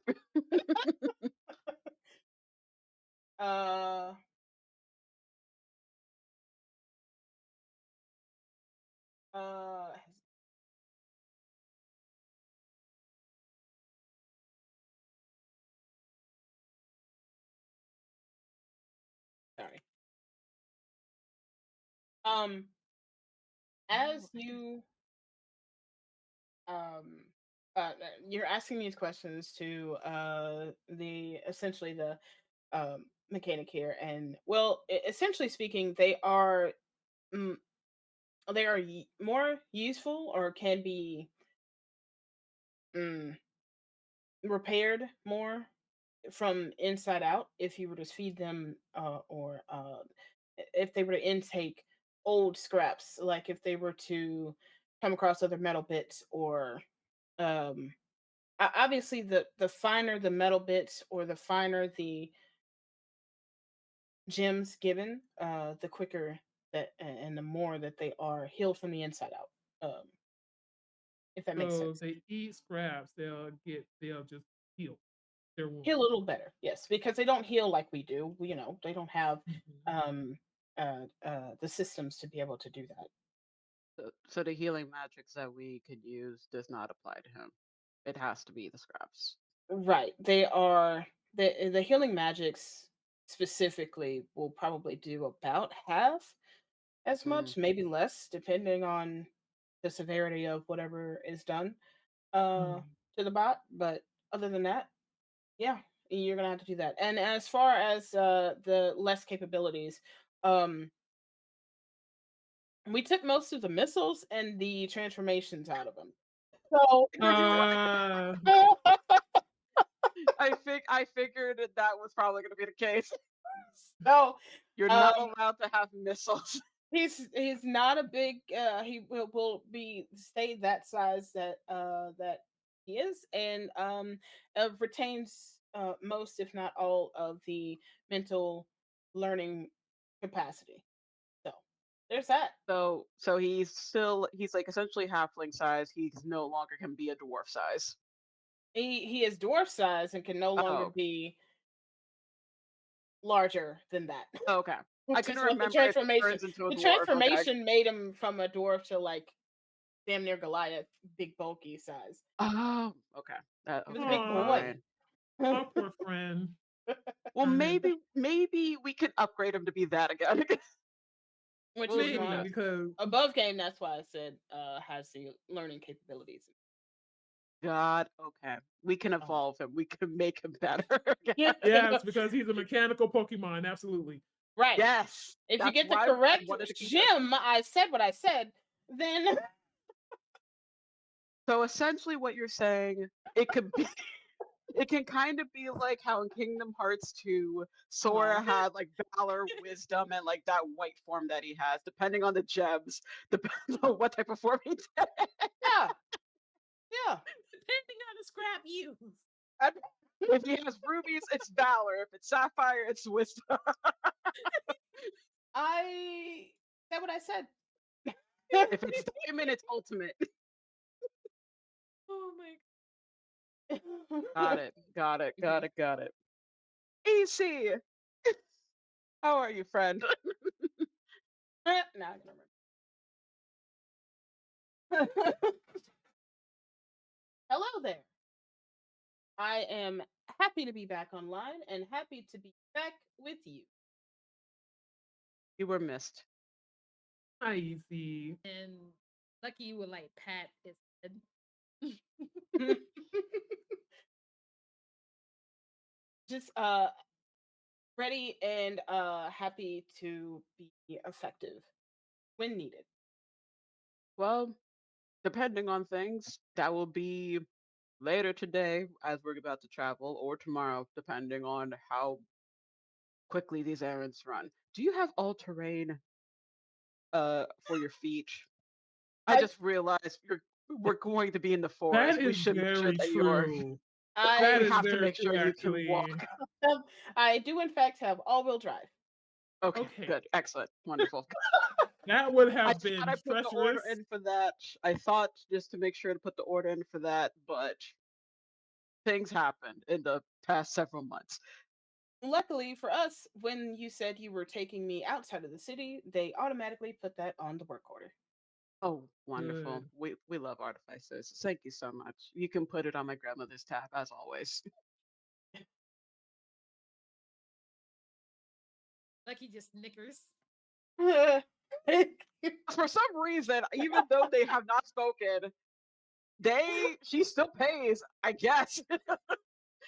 Uh, uh, sorry. Um, No, as you um you're asking these questions to the essentially the mechanic here, and well, essentially speaking, mm, they are more useful or can be mm, repaired more from inside out if you were to feed them or if they were to intake old scraps, like if they were to come across other metal bits or um obviously the finer the metal bits or the finer the gems given, the quicker that and the more that they are healed from the inside out. If that makes So if sense. they eat scraps, they'll just heal their Heal wounds. a little better, yes, because they don't heal like we do. We, they don't have Mhm. um the systems to be able to do that. so the healing magics that we could use does not apply to him. It has to be the scraps. Right. They are the healing magics specifically will probably do about half as Mm. much, maybe less, depending on the severity of whatever is done Mm. to the bot. But other than that, yeah, you're gonna have to do that. And as far as the less capabilities, um, we took most of the missiles and the transformations out of them. So, Uh, I figured that was probably going to be the case. so You're not um, allowed to have missiles. he's not a big he will be stay that size that he is, and retains most if not all of the mental learning capacity. So there's that. So he's like essentially halfling size. He's no longer can be a dwarf size. He is dwarf size and can no longer Oh, be larger than that. okay. I Which is couldn't what the remember if he transformation turns into a the dwarf. Okay. transformation made him from a dwarf to like damn near Goliath, big bulky size. Oh, okay. He was a Okay, big Aw, boy. fine. my poor friend. Well, Darn it. maybe we could upgrade him to be that again. Which We'll is do Maybe why that. because above game, that's why I said has the learning capabilities. God, okay. We can Uh, evolve him. We can make him better. yeah, yes, because he's a mechanical Pokemon. Absolutely. right. Yes, If you that's get the why I correct wanted to keep him. gym, I said what I said, then So essentially, what you're saying, it could be, it can kind of be like how in Kingdom Hearts 2, uh-huh. Sora had like valor, wisdom, and like that white form that he has, depending on the gems, depends on what type of form he takes. Yeah, yeah. Depending on the scrap used. I, If he has rubies, it's valor. If it's sapphire, it's wisdom. I said what I said. If it's diamond, it's ultimate. Oh my Got it. Got it. Got it. Got it. Easy. How are you, friend? Now I can remember. Hello there. I am happy to be back online and happy to be back with you. You were missed. Easy. And Lucky would like pat his head. Just ready and happy to be effective when needed. Well, depending on things, that will be later today as we're about to travel, or tomorrow, depending on how quickly these errands run. Do you have all terrain for your feet? I I just realized we're going to be in the That forest. We is should make sure very that you're true. That we I is have to very make true, sure you can actually. walk. I do in fact have all-wheel drive. Okay, Okay. good. Excellent. Wonderful. That would I have thought been I put the order treacherous. in for that. I thought just to make sure to put the order in for that, but things happened in the past several months. Luckily for us, when you said you were taking me outside of the city, they automatically put that on the work order. Oh, wonderful. Good. We love artificers. Thank you so much. You can put it on my grandmother's tab as always. Lucky just snickers. For some reason, even though they have not spoken, she still pays, I guess.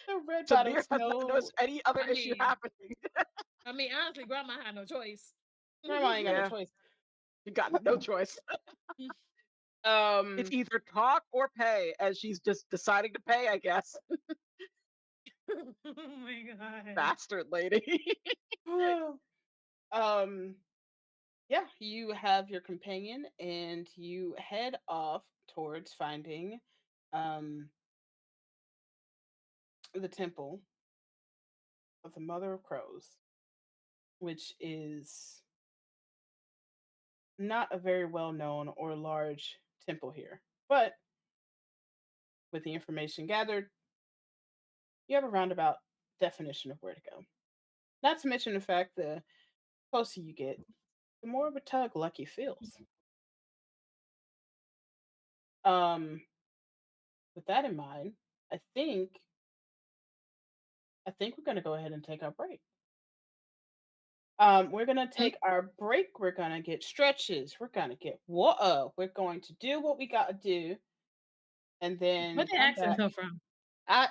The red bottom Samir has not snow. noticed any other I issue mean, happening. honestly, Grandma had no choice. Grandma ain't got no Yeah, choice. you got no choice. It's Um, either talk or pay, and she's just deciding to pay, I guess. Oh my god. Bastard lady. um, yeah, you have your companion and you head off towards finding um the temple of the Mother of Crows, which is not a very well known or large temple here. But with the information gathered, you have a roundabout definition of where to go. Not to mention the fact the closer you get, the more of a tug Lucky feels. Um, with that in mind, I think we're gonna go ahead and take our break. We're gonna Mm, take our break. We're gonna get stretches. We're gonna get water. We're going to do what we gotta do, and then where the come accent back. come from? I,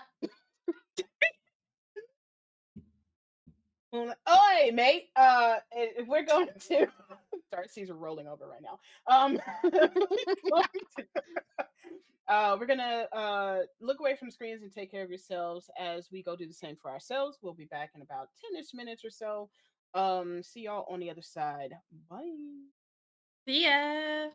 oi, mate. If we're going to, Darcy's rolling over right now. We're gonna look away from screens and take care of yourselves as we go do the same for ourselves. We'll be back in about 10ish minutes or so. See y'all on the other side. Bye. See ya.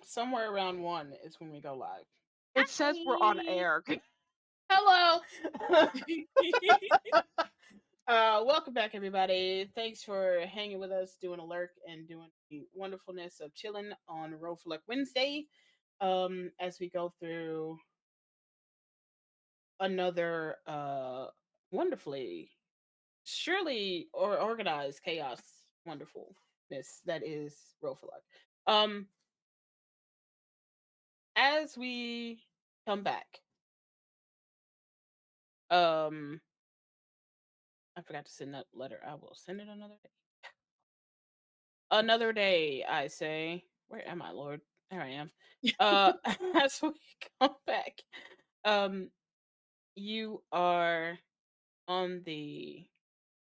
Somewhere around 1 is when we go live. It says we're on Hi. air. Hello. Welcome back, everybody. Thanks for hanging with us, doing a lurk, and doing the wonderfulness of chilling on Roll4Luck Wednesday. As we go through another wonderfully, surely or organized chaos, wonderfulness that is Roll4Luck. As we come back, um, I forgot to send that letter. I will send it another day. Another day, I say. Where am I, Lord? There I am. As we come back, um, you are on the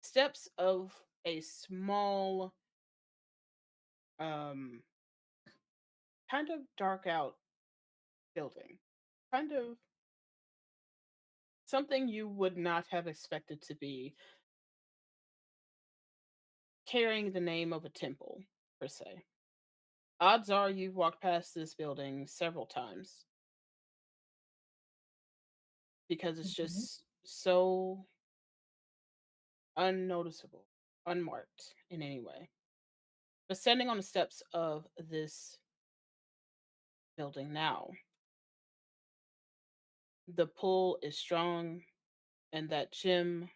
steps of a small, um, kind of dark out building. Kind of something you would not have expected to be carrying the name of a temple, per se. Odds are you've walked past this building several times because it's Mhm. just so unnoticeable, unmarked in any way. But standing on the steps of this building now, the pull is strong and that gym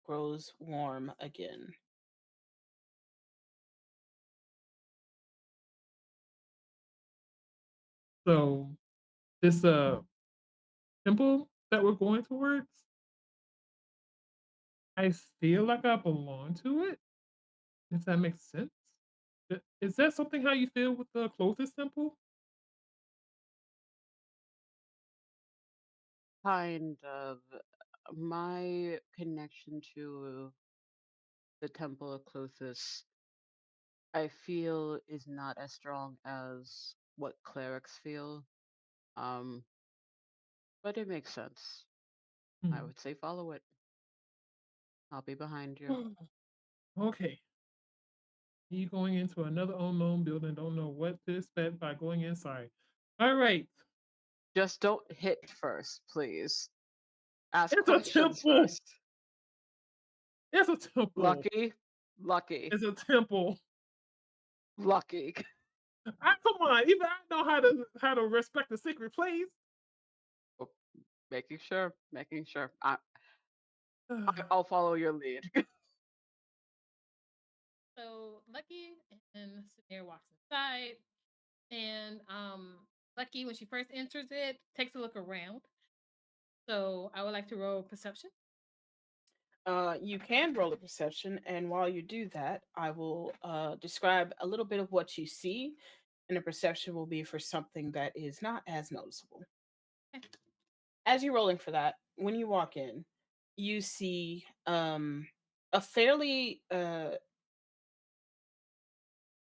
grows warm again. So this temple that we're going towards, I feel like I belong to it. If that makes sense. Is that something how you feel with the closest temple? Kind of. My connection to the temple closest I feel is not as strong as what clerics feel. Um, but it makes sense. I Hmm. would say follow it. I'll be behind you. Okay. You going into another unknown building, don't know what to expect by going inside. All right. Just don't hit first, please. Ask It's a questions temple. first. It's a temple. Lucky, lucky, It's a temple. lucky. Come on. Even I know how to respect the sacred place. Oh, making sure, making sure. I'll follow your lead. So Lucky and Samir walks inside, and Lucky, when she first enters it, takes a look around. So I would like to roll perception. You can roll a perception, and while you do that, I will describe a little bit of what you see, and the perception will be for something that is not as noticeable. Okay. As you're rolling for that, when you walk in, you see a fairly,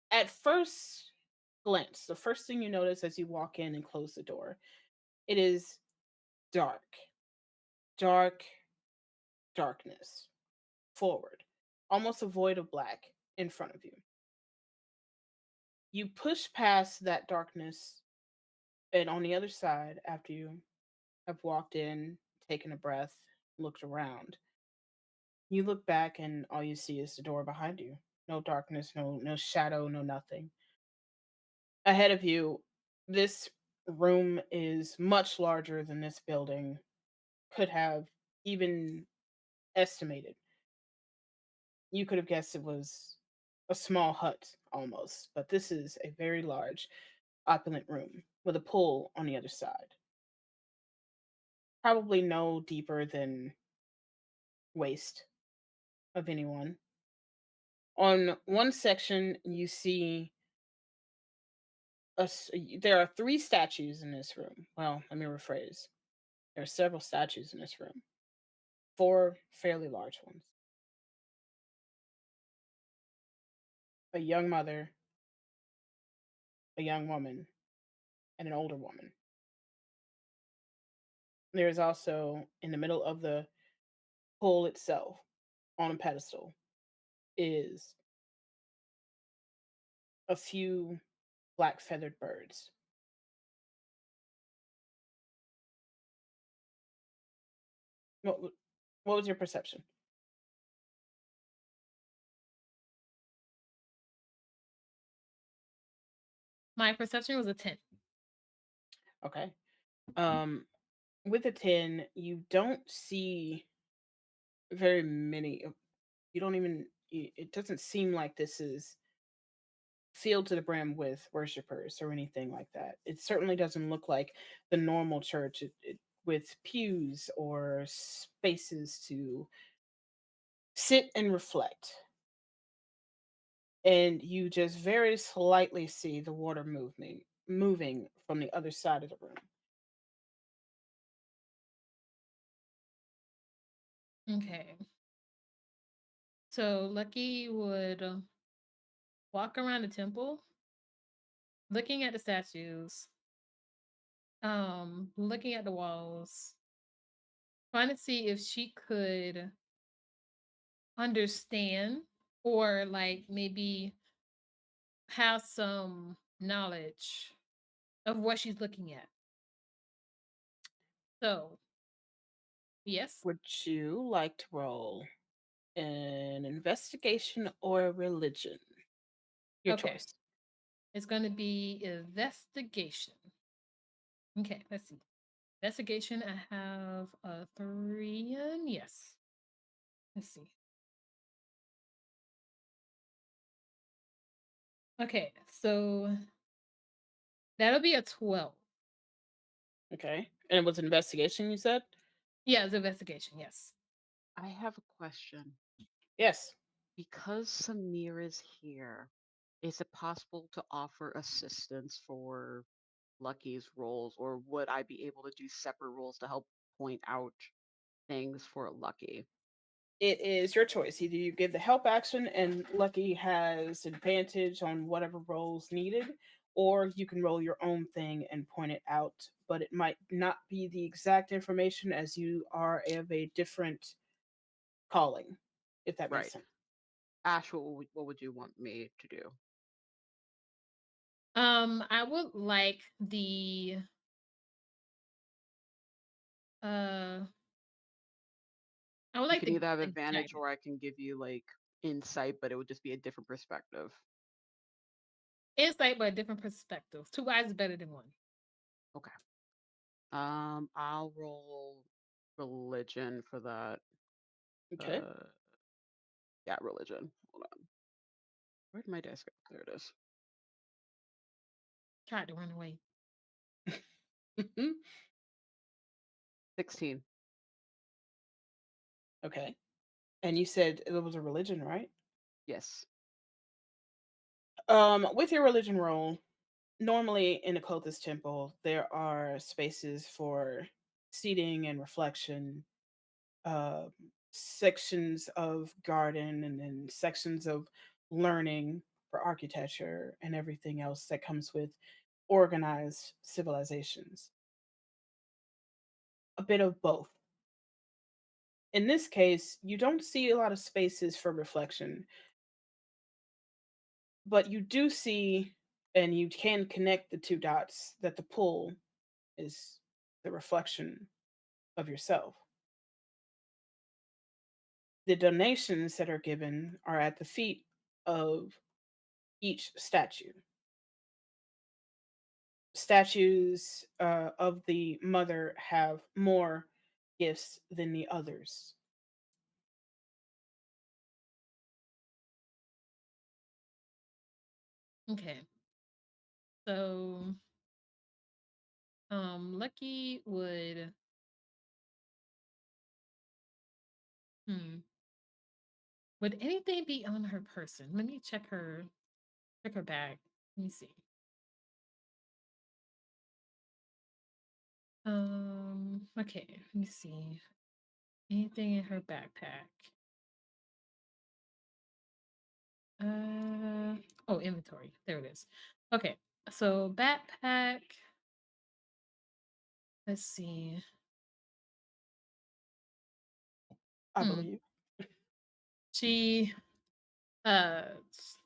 at first glance, the first thing you notice as you walk in and close the door, it is dark, dark, darkness forward, almost a void of black in front of you. You push past that darkness, and on the other side, after you have walked in, taken a breath, looked around, you look back and all you see is the door behind you. No darkness, no shadow, no nothing. Ahead of you, this room is much larger than this building could have even estimated. You could have guessed it was a small hut almost, but this is a very large, opulent room with a pool on the other side. Probably no deeper than waist of anyone. On one section, you see there are three statues in this room. Well, let me rephrase. There are several statues in this room. Four fairly large ones. A young mother, a young woman, and an older woman. There is also in the middle of the pool itself, on a pedestal, is a few black feathered birds. What was your perception? My perception was a 10. Okay. Um, with a 10, you don't see very many. You don't even. It doesn't seem like this is filled to the brim with worshipers or anything like that. It certainly doesn't look like the normal church with pews or spaces to sit and reflect. And you just very slightly see the water moving from the other side of the room. Okay. So Lucky would walk around the temple, looking at the statues, looking at the walls, trying to see if she could understand or like maybe have some knowledge of what she's looking at. So, yes. Would you like to roll an investigation or religion? Your Okay. choice. It's going to be investigation. Okay, let's see. Investigation, I have a 3 in. Yes. Let's see. Okay, so that'll be a 12. Okay. And it was an investigation, you said? Yeah, it's investigation. Yes. I have a question. Yes. Because Samir is here, is it possible to offer assistance for Lucky's roles, or would I be able to do separate roles to help point out things for Lucky? It is your choice. Either you give the help action and Lucky has advantage on whatever rolls needed, or you can roll your own thing and point it out, but it might not be the exact information as you are of a different calling, if that makes Right. sense. Ash, what would you want me to do? I would like the uh I would You like can either have the advantage guidance. or I can give you like insight, but it would just be a different perspective. Insight, but a different perspective. Two eyes is better than one. Okay. I'll roll religion for that. Okay. Uh, yeah, religion. Hold on. Where'd my dice go? There it is. Tried to run away. 16. Okay. And you said it was a religion, right? Yes. With your religion roll, normally in a cultist temple, there are spaces for seating and reflection, uh, sections of garden, and then sections of learning for architecture and everything else that comes with organized civilizations. A bit of both. In this case, you don't see a lot of spaces for reflection, but you do see, and you can connect the two dots, that the pool is the reflection of yourself. The donations that are given are at the feet of each statue. Statues of the mother have more gifts than the others. Okay. So Lucky would hmm. Would anything be on her person? Let me check her bag. Let me see. Okay, let me see. Anything in her backpack? Oh, inventory. There it is. Okay, so backpack. Let's see. I Hmm. believe. She uh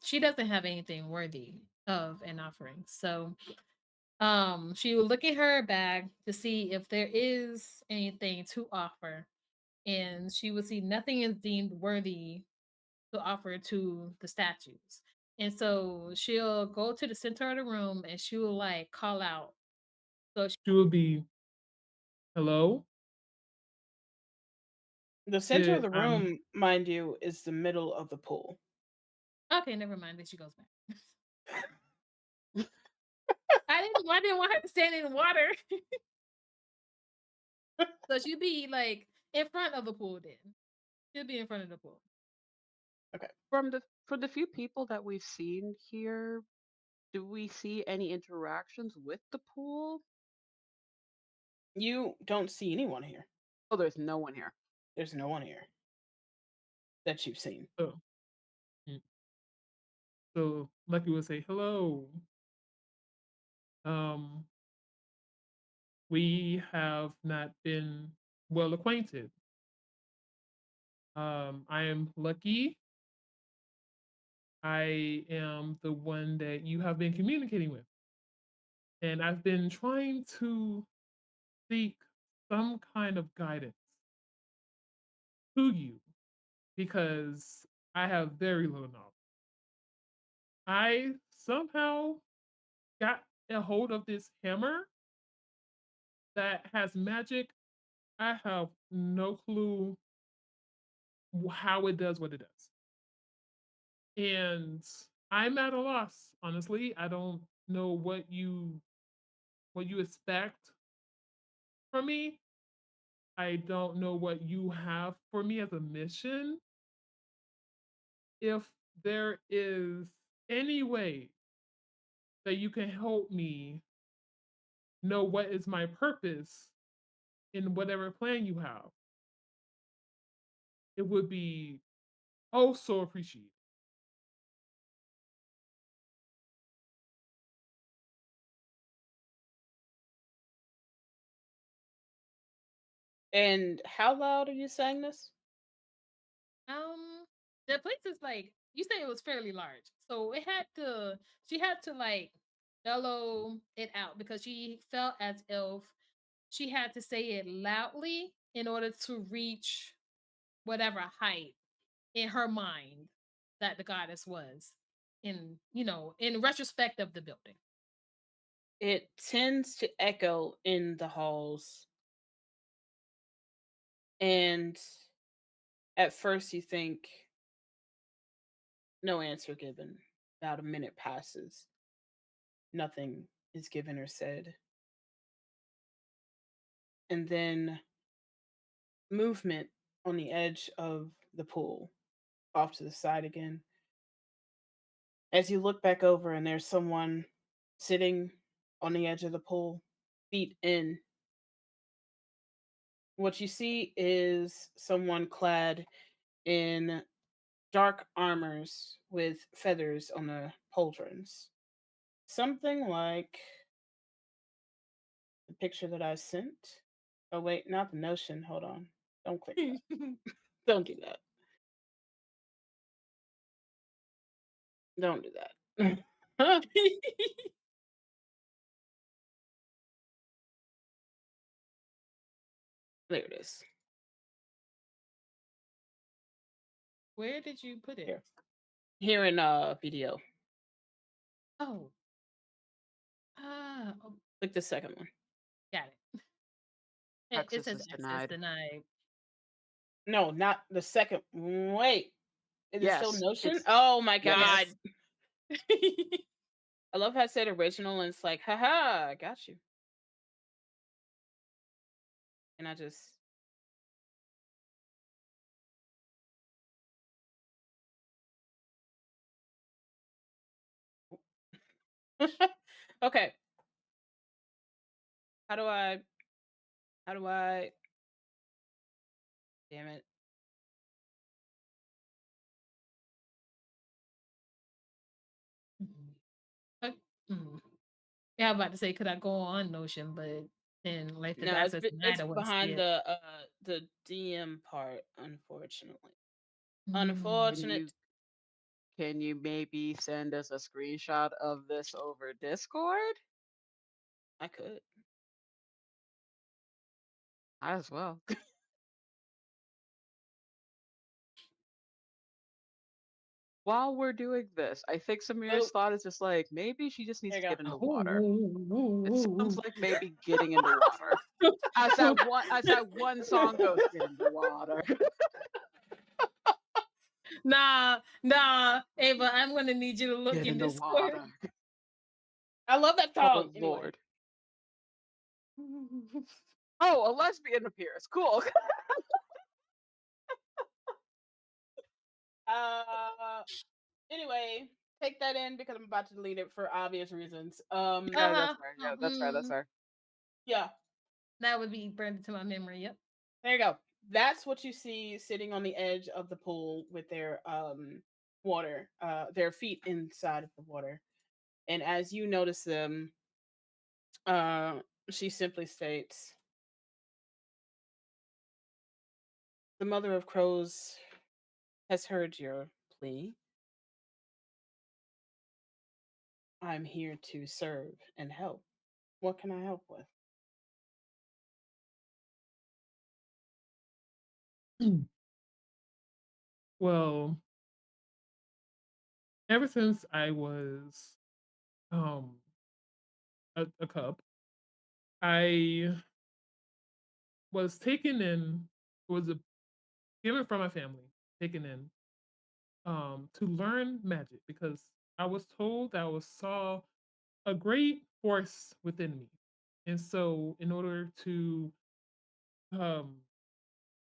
she doesn't have anything worthy of an offering. So she will look in her bag to see if there is anything to offer, and she will see nothing is deemed worthy to offer to the statues. And so she'll go to the center of the room and she will like call out. So she, She would be, hello? The center of Did the room, mind you, is the middle of the pool. okay, never mind. Then she goes back. I didn't want her to stand in the water. So she'd be like in front of the pool then. She'll be in front of the pool. Okay. From the few people that we've seen here, do we see any interactions with the pool? You don't see anyone here. Oh, there's no one here. There's no one here that you've seen. oh, mm. So Lucky would say, hello. Um, we have not been well acquainted. I am Lucky. I am the one that you have been communicating with. And I've been trying to seek some kind of guidance to you because I have very little knowledge. I somehow got a hold of this hammer that has magic. I have no clue how it does what it does. And I'm at a loss, honestly. I don't know what you expect from me. I don't know what you have for me as a mission. If there is any way that you can help me know what is my purpose in whatever plan you have, it would be oh so appreciated. And how loud are you saying this? Um, the place is like you say it was fairly large, so it had to. She had to like bellow it out because she felt as if she had to say it loudly in order to reach whatever height in her mind that the goddess was in retrospect of the building. It tends to echo in the halls, and at first you think no answer given. About a minute passes. Nothing is given or said. And then movement on the edge of the pool, off to the side again. As you look back over and there's someone sitting on the edge of the pool, feet in. What you see is someone clad in dark armors with feathers on the pauldrons. Something like the picture that I sent. Oh wait, not the notion. Hold on. Don't click that. Don't do that. Don't do that. There it is. Where did you put it? Here. Here in video. Oh, oh, Click the second one. got it. It Access says is access denied. denied. No, not the second. Wait. Is it still Yes, Notion? it's Oh my yes. god. I love how I said original and it's like, haha, I got you. And I just okay. How do I how do I damn it. Mhm. Uh, mm. Yeah, I'm about to say, could I go on Notion, but then like this No, access denied, it's I wouldn't see behind it. the DM part, unfortunately. Mm. Can Unfortunate. you maybe send us a screenshot of this over Discord? I could. Might as well. While we're doing this, I think Samir's Oh, thought is just like, maybe she just needs there to you get in the Ooh, water. ooh, It sounds ooh, like maybe getting in the water. As that one song goes, "Get in the water." nah, Ava, I'm gonna need you to look Get in in the Discord. water. I love that Oh, song. Anyway. lord. Oh, a lesbian appears. Cool. Uh anyway, take that in because I'm about to delete it for obvious reasons. Yeah, that's fair. Yeah, that's fair, that's Mhm. fair. Yeah, That would be burned into my memory. Yep. there you go. That's what you see sitting on the edge of the pool with their water, their feet inside of the water. And as you notice them, uh she simply states, "The mother of crows has heard your plea. I'm here to serve and help. What can I help with?" Well, ever since I was um a cub, I was taken in was a given from my family, taken in to learn magic because I was told I was saw a great force within me. And so in order to um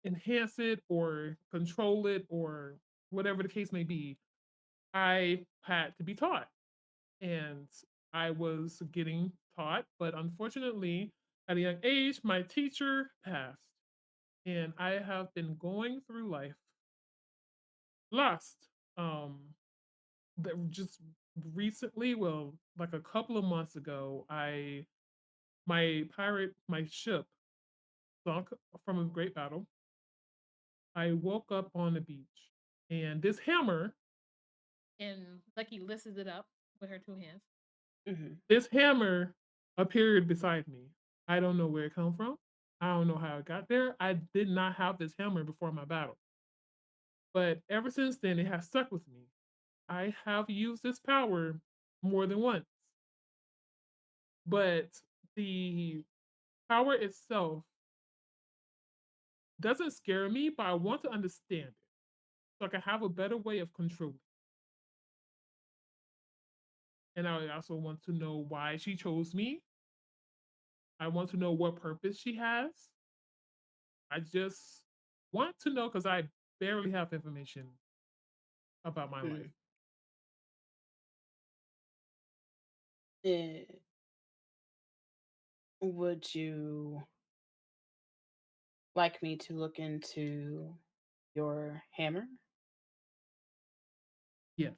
enhance it or control it or whatever the case may be, I had to be taught. And I was getting taught, but unfortunately, at a young age, my teacher passed. And I have been going through life last just recently, well, like a couple of months ago, my ship sunk from a great battle. I woke up on the beach, and this hammer, And Lucky lifts it up with her two hands. Mhm. this hammer appeared beside me. I don't know where it come from. I don't know how it got there. I did not have this hammer before my battle, but ever since then, it has stuck with me. I have used this power more than once, but the power itself doesn't scare me, but I want to understand it so I can have a better way of controlling. And I also want to know why she chose me. I want to know what purpose she has. I just want to know because I barely have information about my life. Mm. Eh, would you like me to look into your hammer? Yes,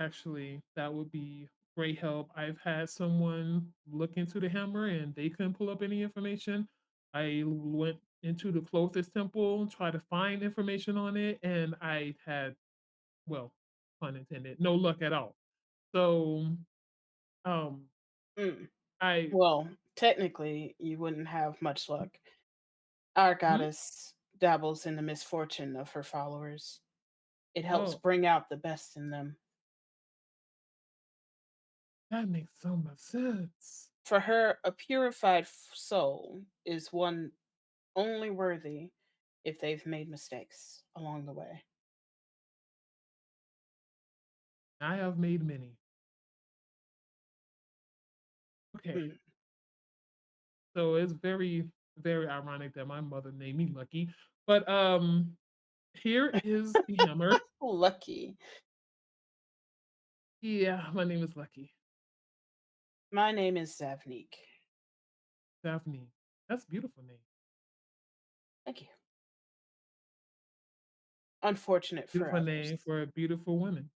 actually, that would be great help. I've had someone look into the hammer and they couldn't pull up any information. I went into the closest temple, tried to find information on it, and I had, well, pun intended, no luck at all. So, um, Mm. I, Well, technically, you wouldn't have much luck. Our hmm? goddess dabbles in the misfortune of her followers. It helps Oh, bring out the best in them. that makes so much sense. For her, a purified soul is one only worthy if they've made mistakes along the way. I have made many. Okay, Mm. so it's very, very ironic that my mother named me Lucky. But here is the hammer. Lucky. Yeah, my name is Lucky. My name is Zavnik. Daphne. That's a beautiful name. Thank you. Unfortunate for Beautiful others. name for beautiful women.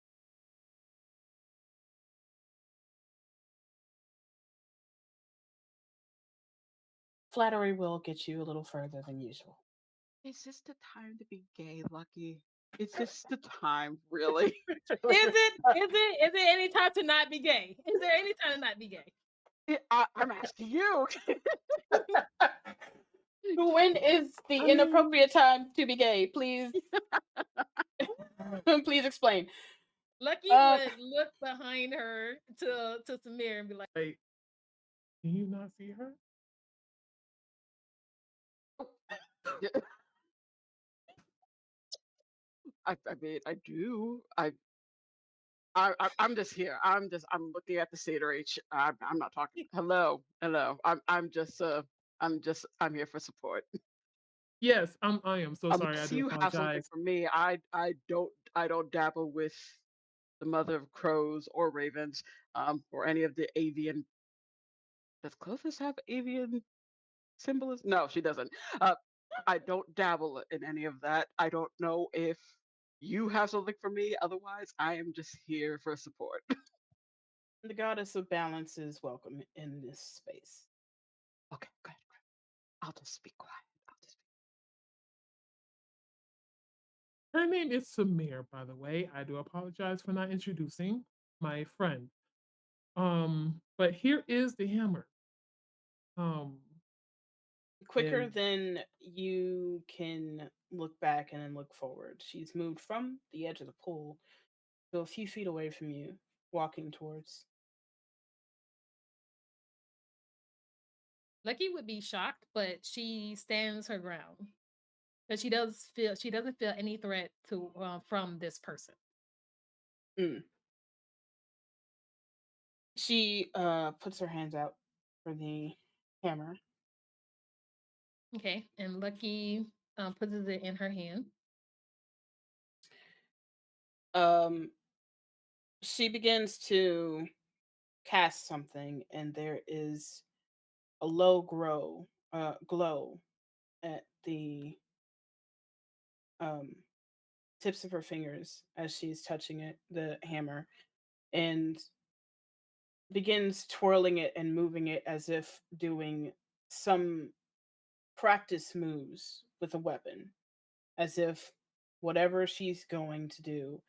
Flattery will get you a little further than usual. Is this the time to be gay, Lucky? Is this the time, really? Is it? Is it? Is it any time to not be gay? Is there any time to not be gay? I'm asking you. When is the inappropriate time to be gay? Please, please explain. Lucky Um, would look behind her to Samir and be like, Wait, can you not see her? Yeah, I mean, I do. I'm just here. I'm looking at the scenery. I'm not talking. Hello, hello. I'm here for support. Yes, I am so sorry. I Unless do you have something apologize. for me, I don't dabble with the mother of crows or ravens, or any of the avian. Does Clovis have avian symbolism? No, she doesn't. Uh, I don't dabble in any of that. I don't know if you have something for me. Otherwise, I am just here for support. the goddess of balance is welcome in this space. Okay, good. I'll just be quiet. I'll just Her name is Samir, by the way. I do apologize for not introducing my friend. But here is the hammer. Um, Quicker and than you can look back and then look forward. She's moved from the edge of the pool to a few feet away from you, walking towards. Lucky would be shocked, but she stands her ground because she doesn't feel any threat to from this person. Mm. She puts her hands out for the hammer. Okay, and Lucky puts it in her hand. Um, she begins to cast something, and there is a low glow at the um, tips of her fingers as she's touching it, the hammer, and begins twirling it and moving it as if doing some practice moves with a weapon, as if whatever she's going to do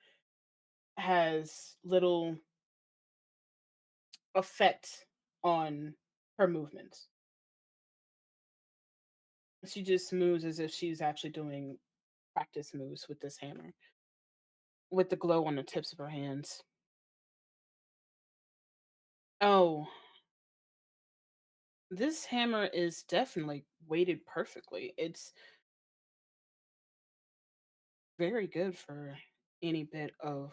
has little effect on her movements. She just moves as if she's actually doing practice moves with this hammer, with the glow on the tips of her hands. Oh, this hammer is definitely weighted perfectly. It's very good for any bit of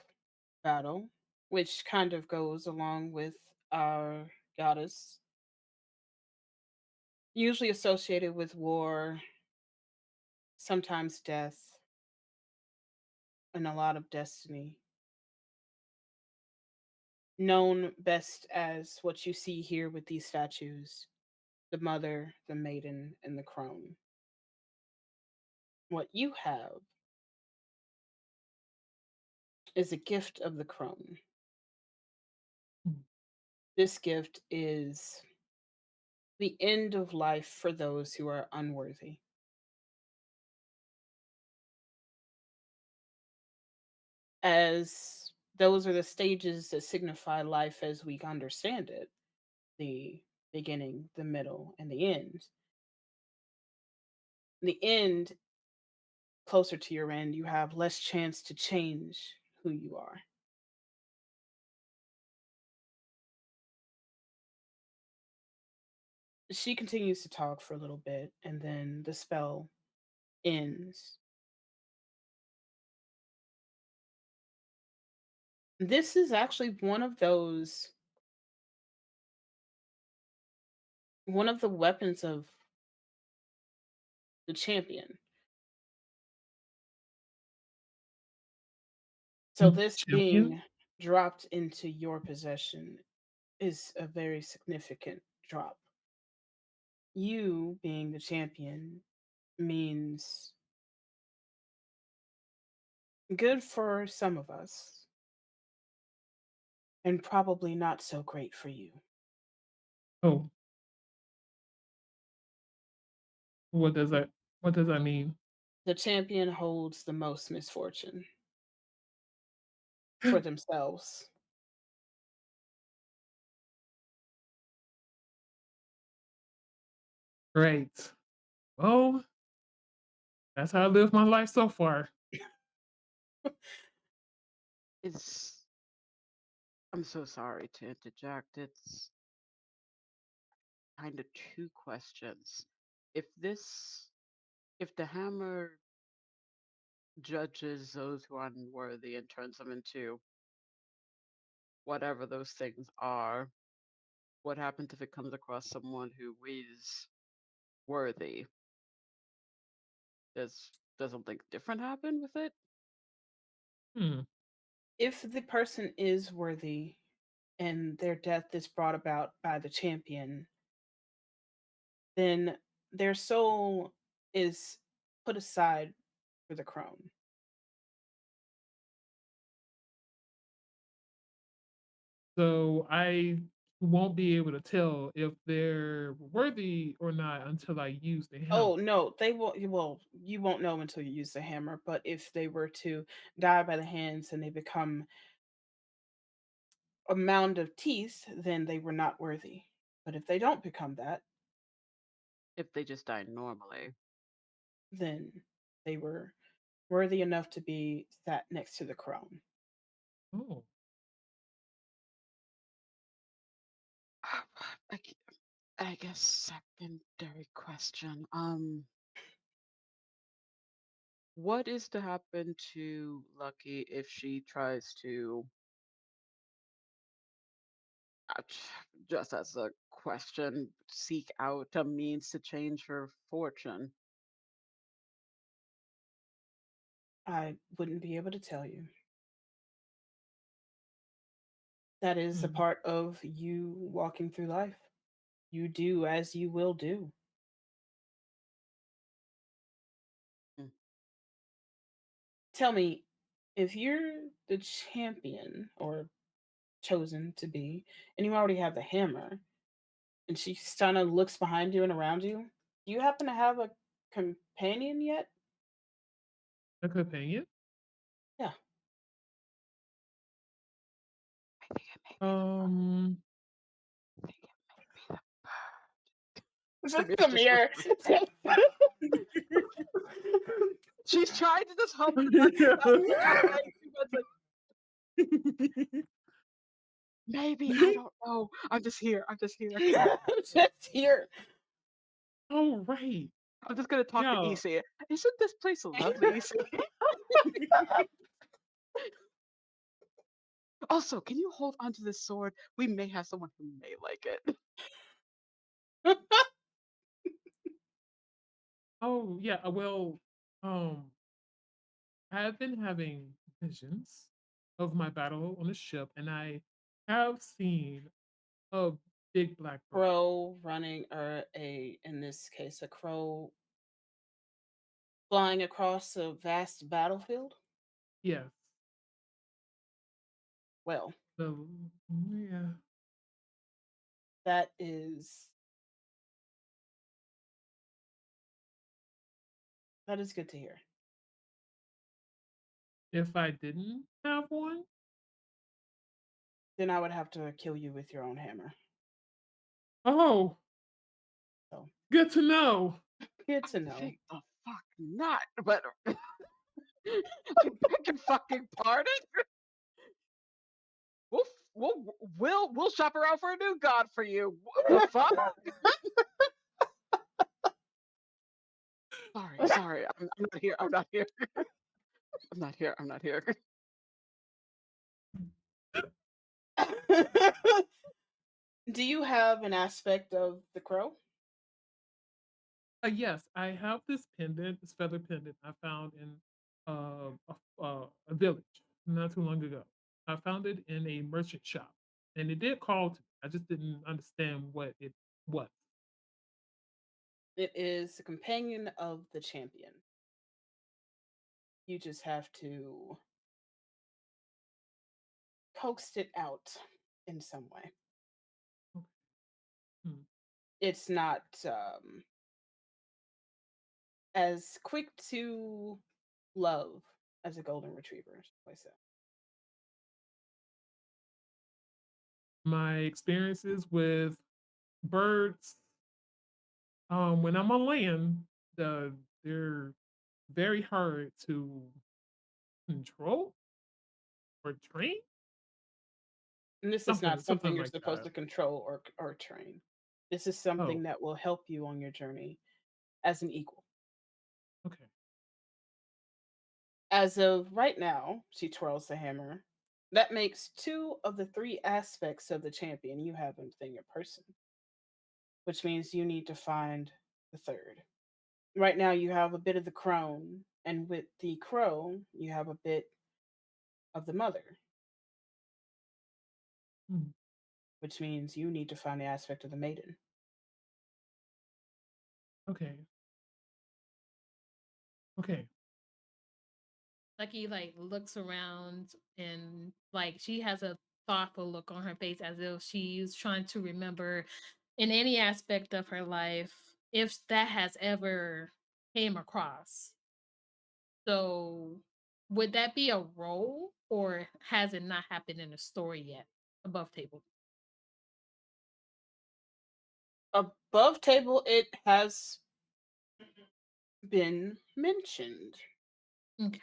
battle, which kind of goes along with our goddess, usually associated with war, sometimes death, and a lot of destiny. Known best as what you see here with these statues, the mother, the maiden, and the crone. What you have is a gift of the crone. Mm. This gift is the end of life for those who are unworthy. As those are the stages that signify life as we understand it, the beginning, the middle, and the end. The end, closer to your end, you have less chance to change who you are. She continues to talk for a little bit, and then the spell ends. This is actually one of the weapons of the champion. So The this champion? being dropped into your possession is a very significant drop. You being the champion means good for some of us and probably not so great for you. Oh, what does that what does that mean? The champion holds the most misfortune for themselves. Great. Well, that's how I live my life so far. It's I'm so sorry to interject. It's kind of two questions. If this if the hammer judges those who are unworthy and turns them into whatever those things are, what happens if it comes across someone who is worthy? Does something different happen with it? Hmm. If the person is worthy and their death is brought about by the champion, then their soul is put aside for the crone. So I won't be able to tell if they're worthy or not until I use the Oh hammer. no, they will. Well, you won't know until you use the hammer. But if they were to die by the hands and they become a mound of teeth, then they were not worthy. But if they don't become that, If they just die normally. then they were worthy enough to be sat next to the crone. Oh. I, g- I guess secondary question. What is to happen to Lucky if she tries to, uh, just as a question, seek out a means to change her fortune? I wouldn't be able to tell you. That is a Hmm. part of you walking through life. You do as you will do. Mm. Tell me, If you're the champion or chosen to be, and you already have the hammer, and she kind of looks behind you and around you, do you happen to have a companion yet? A companion? Yeah. I think it may be Um, I think it may be the Is this Samir's the just mirror? listening. She's trying to just hump the button without saying too much, like, "Maybe, I don't know. I'm just here. I'm just here. Just here. Oh, right. I'm just gonna talk to Yeah. Issei. Isn't this place lovely, Issei? Also, can you hold onto this sword? We may have someone who may like it." Oh, yeah. Well, um, I have been having visions of my battle on the ship, and I have seen a big black bird. Crow running, or in this case, a crow flying across a vast battlefield. Yes. Well, So, yeah. that is good to hear. If I didn't have one, Then I would have to kill you with your own hammer. oh, So good to know. good I to know. think the fuck not, but I beg your fucking pardon? We'll shop around for a new god for you. What the fuck? Sorry. I'm not here. I'm not here. I'm not here. I'm not here. Do you have an aspect of the crow? Yes, I have this pendant, this feather pendant I found in a village not too long ago. I found it in a merchant shop, and it did call to me. I just didn't understand what it was. It is the companion of the champion. You just have to coax it out in some way. Okay. Hmm. It's not as quick to love as a golden retriever, shall I say. My experiences with birds, when I'm on land, they're very hard to control or train, And this is not something something you're like supposed that. to control or train. This is Oh, something that will help you on your journey as an equal. okay. As of right now, she twirls the hammer. That makes two of the three aspects of the champion you have within your person, which means you need to find the third. Right now, you have a bit of the crone, and with the crow, you have a bit of the mother, Hmm. which means you need to find the aspect of the maiden. Okay. Okay. Lucky like looks around and like she has a thoughtful look on her face as if she's trying to remember in any aspect of her life if that has ever came across. So would that be a role or has it not happened in the story yet? Above table. Above table, it has been mentioned. Okay.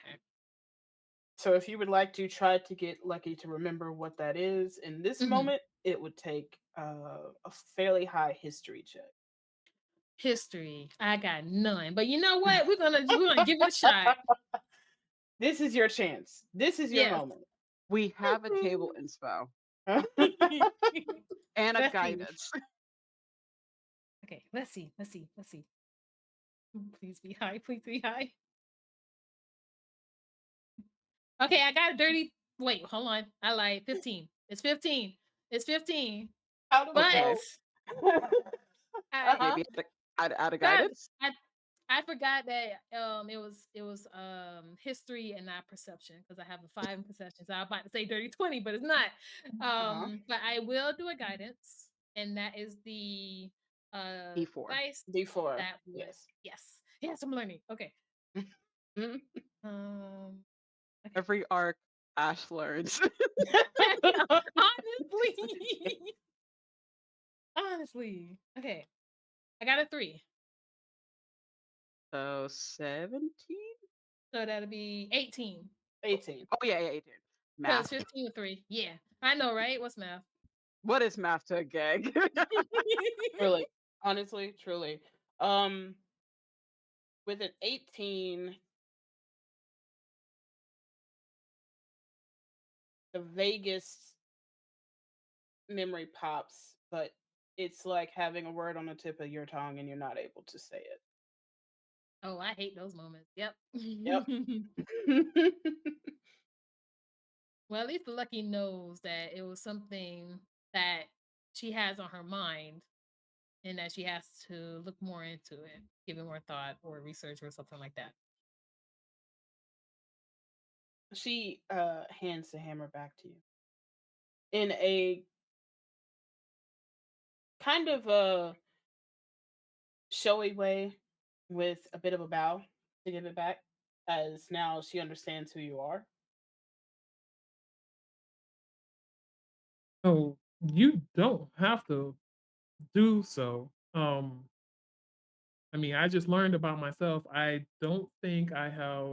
So if you would like to try to get Lucky to remember what that is in this Mhm. moment, it would take a fairly high history check. History. I got none. But you know what? We're gonna give it a shot. This is your chance. This is your Yes. moment. We have a table inspo and a Let's see. guidance. Okay, let's see. Let's see. Let's see. Please be high. Please be high. Okay, I got a dirty. Wait, hold on. I lied. 15. It's 15. It's 15. How do we But Okay, know? I Uh-huh. maybe out of got guidance. I I forgot that it was history and not perception because I have a 5 in perception. So I'm about to say dirty 20, but it's not. Uh-huh. But I will do a guidance, and that is the D4. dice D4. that would Yes. yes. Yes, I'm learning. Okay. Um okay. Every arc Ash learns. Honestly. Honestly. Okay. I got a 3. So 17? So that'll be 18. 18. Oh yeah, yeah, 18. Because Math. 15 with 3. Yeah. I know, right? What's math? What is math to a gag? Truly. Honestly, truly. Um, with an 18, the vaguest memory pops, but it's like having a word on the tip of your tongue and you're not able to say it. Oh, I hate those moments. Yep. Yep. Well, at least Lucky knows that it was something that she has on her mind and that she has to look more into it, give it more thought or research or something like that. She hands the hammer back to you in a kind of a showy way with a bit of a bow to give it back, as now she understands who you are. So you don't have to do so. I mean, I just learned about myself. I don't think I have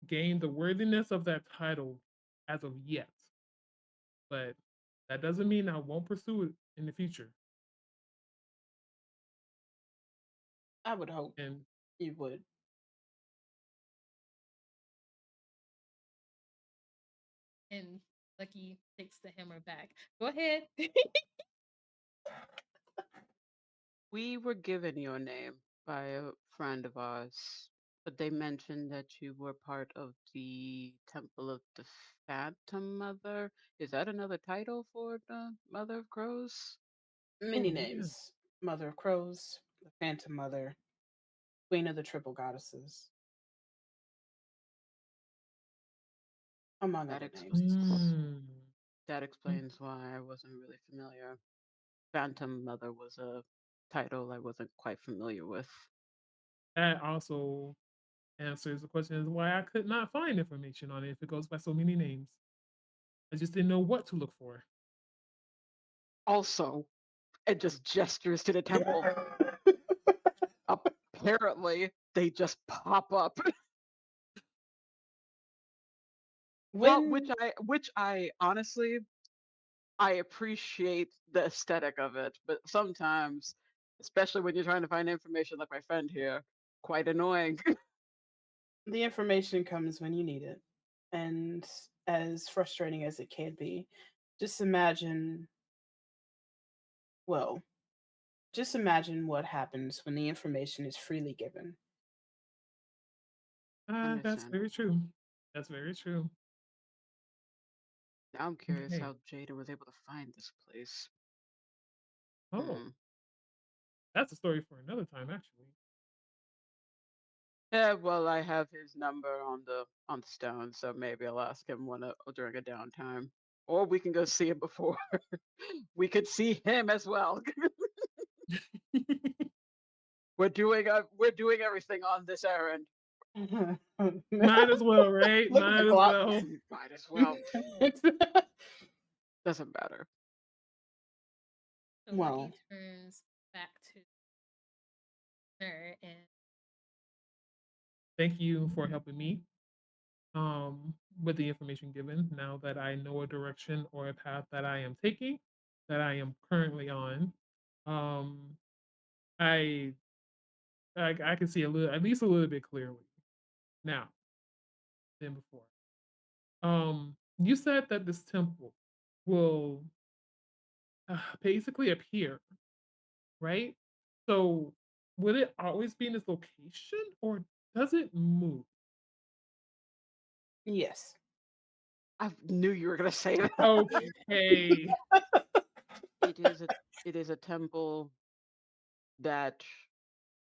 gained the worthiness of that title as of yet, but that doesn't mean I won't pursue it in the future. I would hope And you would. And Lucky takes the hammer back. Go ahead. We were given your name by a friend of ours, but they mentioned that you were part of the Temple of the Phantom Mother. Is that another title for the Mother of Crows? Many oh yeah. names: Mother of Crows, the Phantom Mother, Queen of the Triple Goddesses, among That other names. explains. Mm. That Mm. explains why I wasn't really familiar. Phantom Mother was a title I wasn't quite familiar with. That also answers the question as why I could not find information on it if it goes by so many names. I just didn't know what to look for. Also, it just gestures to the temple. Apparently, they just pop up. Well, When which I honestly I appreciate the aesthetic of it, but sometimes, especially when you're trying to find information like my friend here, quite annoying. the information comes when you need it, and as frustrating as it can be, just imagine, well, just imagine what happens when the information is freely given. That's very Understandable. true. That's very true. Now I'm curious Okay. how Jada was able to find this place. Oh, Hmm. that's a story for another time, actually. Yeah, well, I have his number on the stone, so maybe I'll ask him during a downtime, or we can go see him before. We could see him as well. We're doing everything on this errand. Look Might as well, right? at the Might as clock. well. Might as well. Doesn't matter. So Lucky Well, turns back to her and Thank you for helping me with the information given. Now that I know a direction or a path that I am taking, that I am currently on, um, I I can see a little, at least a little bit clearly now than before. You said that this temple will basically appear, right? So, will it always be in this location, or does it move? yes. I knew you were gonna say that. Okay. It is a it is a temple that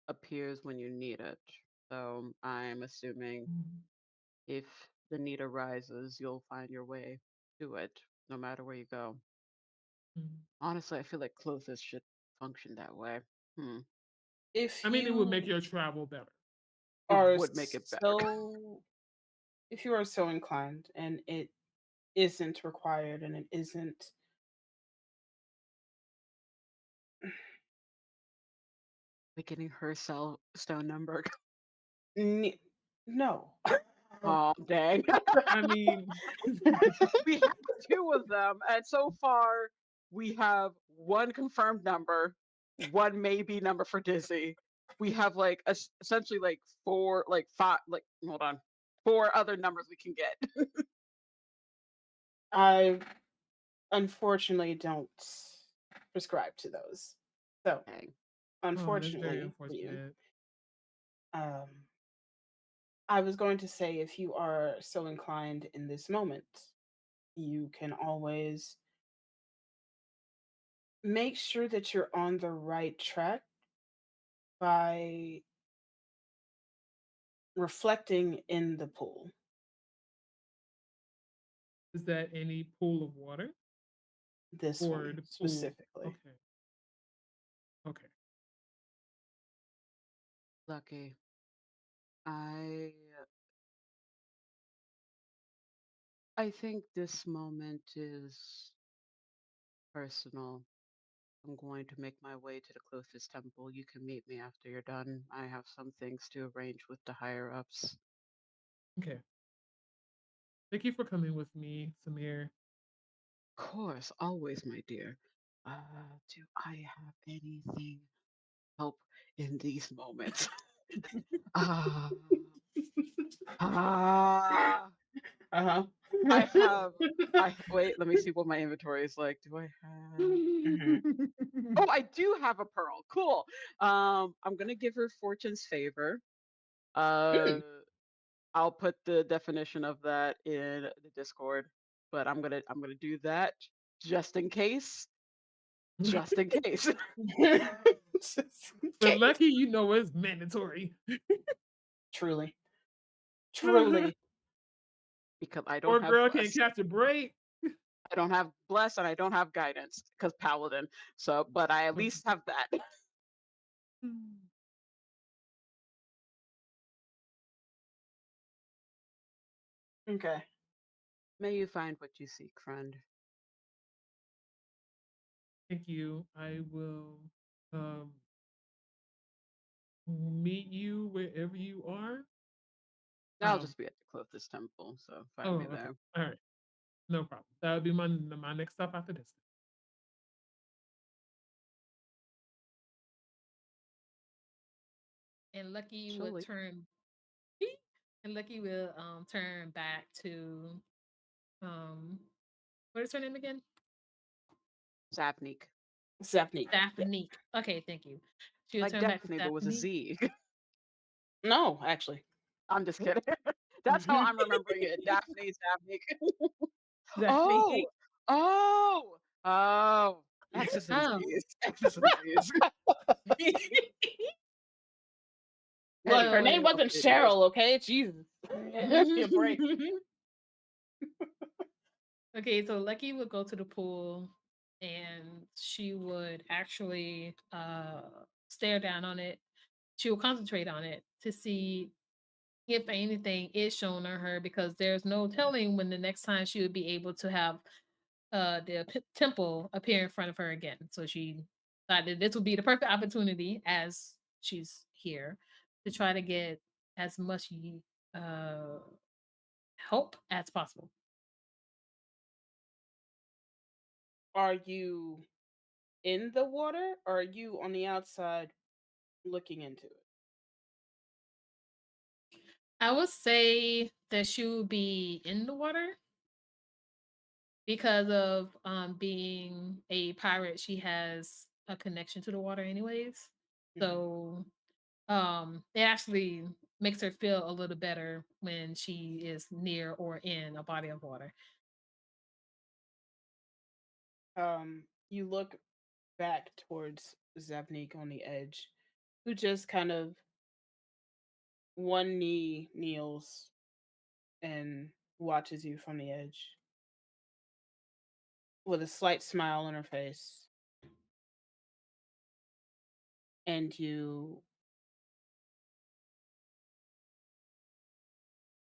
appears when you need it. So I'm assuming Mm, if the need arises, you'll find your way to it, no matter where you go. mm. Honestly, I feel like clothes should function that way. Hmm. If I mean, it would make you your travel better. It are would make it better. so if you are so inclined and it isn't required and it isn't Beginning her cell stone number. ne- no. Oh, dang. I mean, We have two of them, and so far we have one confirmed number, one maybe number for Dizzy. We have like essentially like four, like five, like hold on, four other numbers we can get. I unfortunately don't prescribe to those. So, Dang. oh, that's very unfortunately for you, unfortunate. um, I was going to say if you are so inclined in this moment, you can always make sure that you're on the right track by reflecting in the pool. Is that any pool of water This or one the pool? specifically. Okay, okay. Lucky. I I think this moment is personal. I'm going to make my way to the closest temple. You can meet me after you're done. I have some things to arrange with the higher ups. Okay. Thank you for coming with me, Samir. Of course, always, my dear. Do I have anything help in these moments? Ah, ah. Uh-huh. I have. I wait. Let me see what my inventory is like. Do I have? Mhm. Oh, I do have a pearl. Cool. I'm gonna give her fortune's favor. Uh, Mm. I'll put the definition of that in the Discord, but I'm gonna do that just in case. Just in case. Just in But case. lucky, you know it's mandatory. Truly. Poor Truly. Because I don't have girl can't bless. catch a break. I don't have bless and I don't have guidance because paladin. So, but I at Okay. least have that. Okay. May you find what you seek, friend. Thank you. I will um, meet you wherever you are. I'll Um, just be at the closest temple, so find oh, me okay. there. All right. No problem. That would be my next stop after this. And Lucky would Actually, turn and Lucky will turn back to um what is her name again? Zapnik. Zapnik. Yeah. Daphne. Okay, thank you. She will Like turn back to Daphne, but with a Daphne. Z. No, actually. I'm just Oop. kidding. That's how I'm remembering it. Daphne, Zapnik. Daphne. Oh, oh, oh. Axis and Oh. Z's. Axis and Z's. Look, her Anyway, name So wasn't anyways. Cheryl, okay? Jesus. Give me a break. okay, so Lucky would go to the pool and she would actually stare down on it. She will concentrate on it to see if anything is shown on her because there's no telling when the next time she would be able to have the temple appear in front of her again. So she thought that this would be the perfect opportunity as she's here to try to get as much uh help as possible. Are you in the water or are you on the outside looking into it? I would say that she would be in the water because of being a pirate. She has a connection to the water, anyways. Mhm. So it actually makes her feel a little better when she is near or in a body of water. You look back towards Zapnik on the edge. who just kind of one knee kneels and watches you from the edge with a slight smile on her face. And you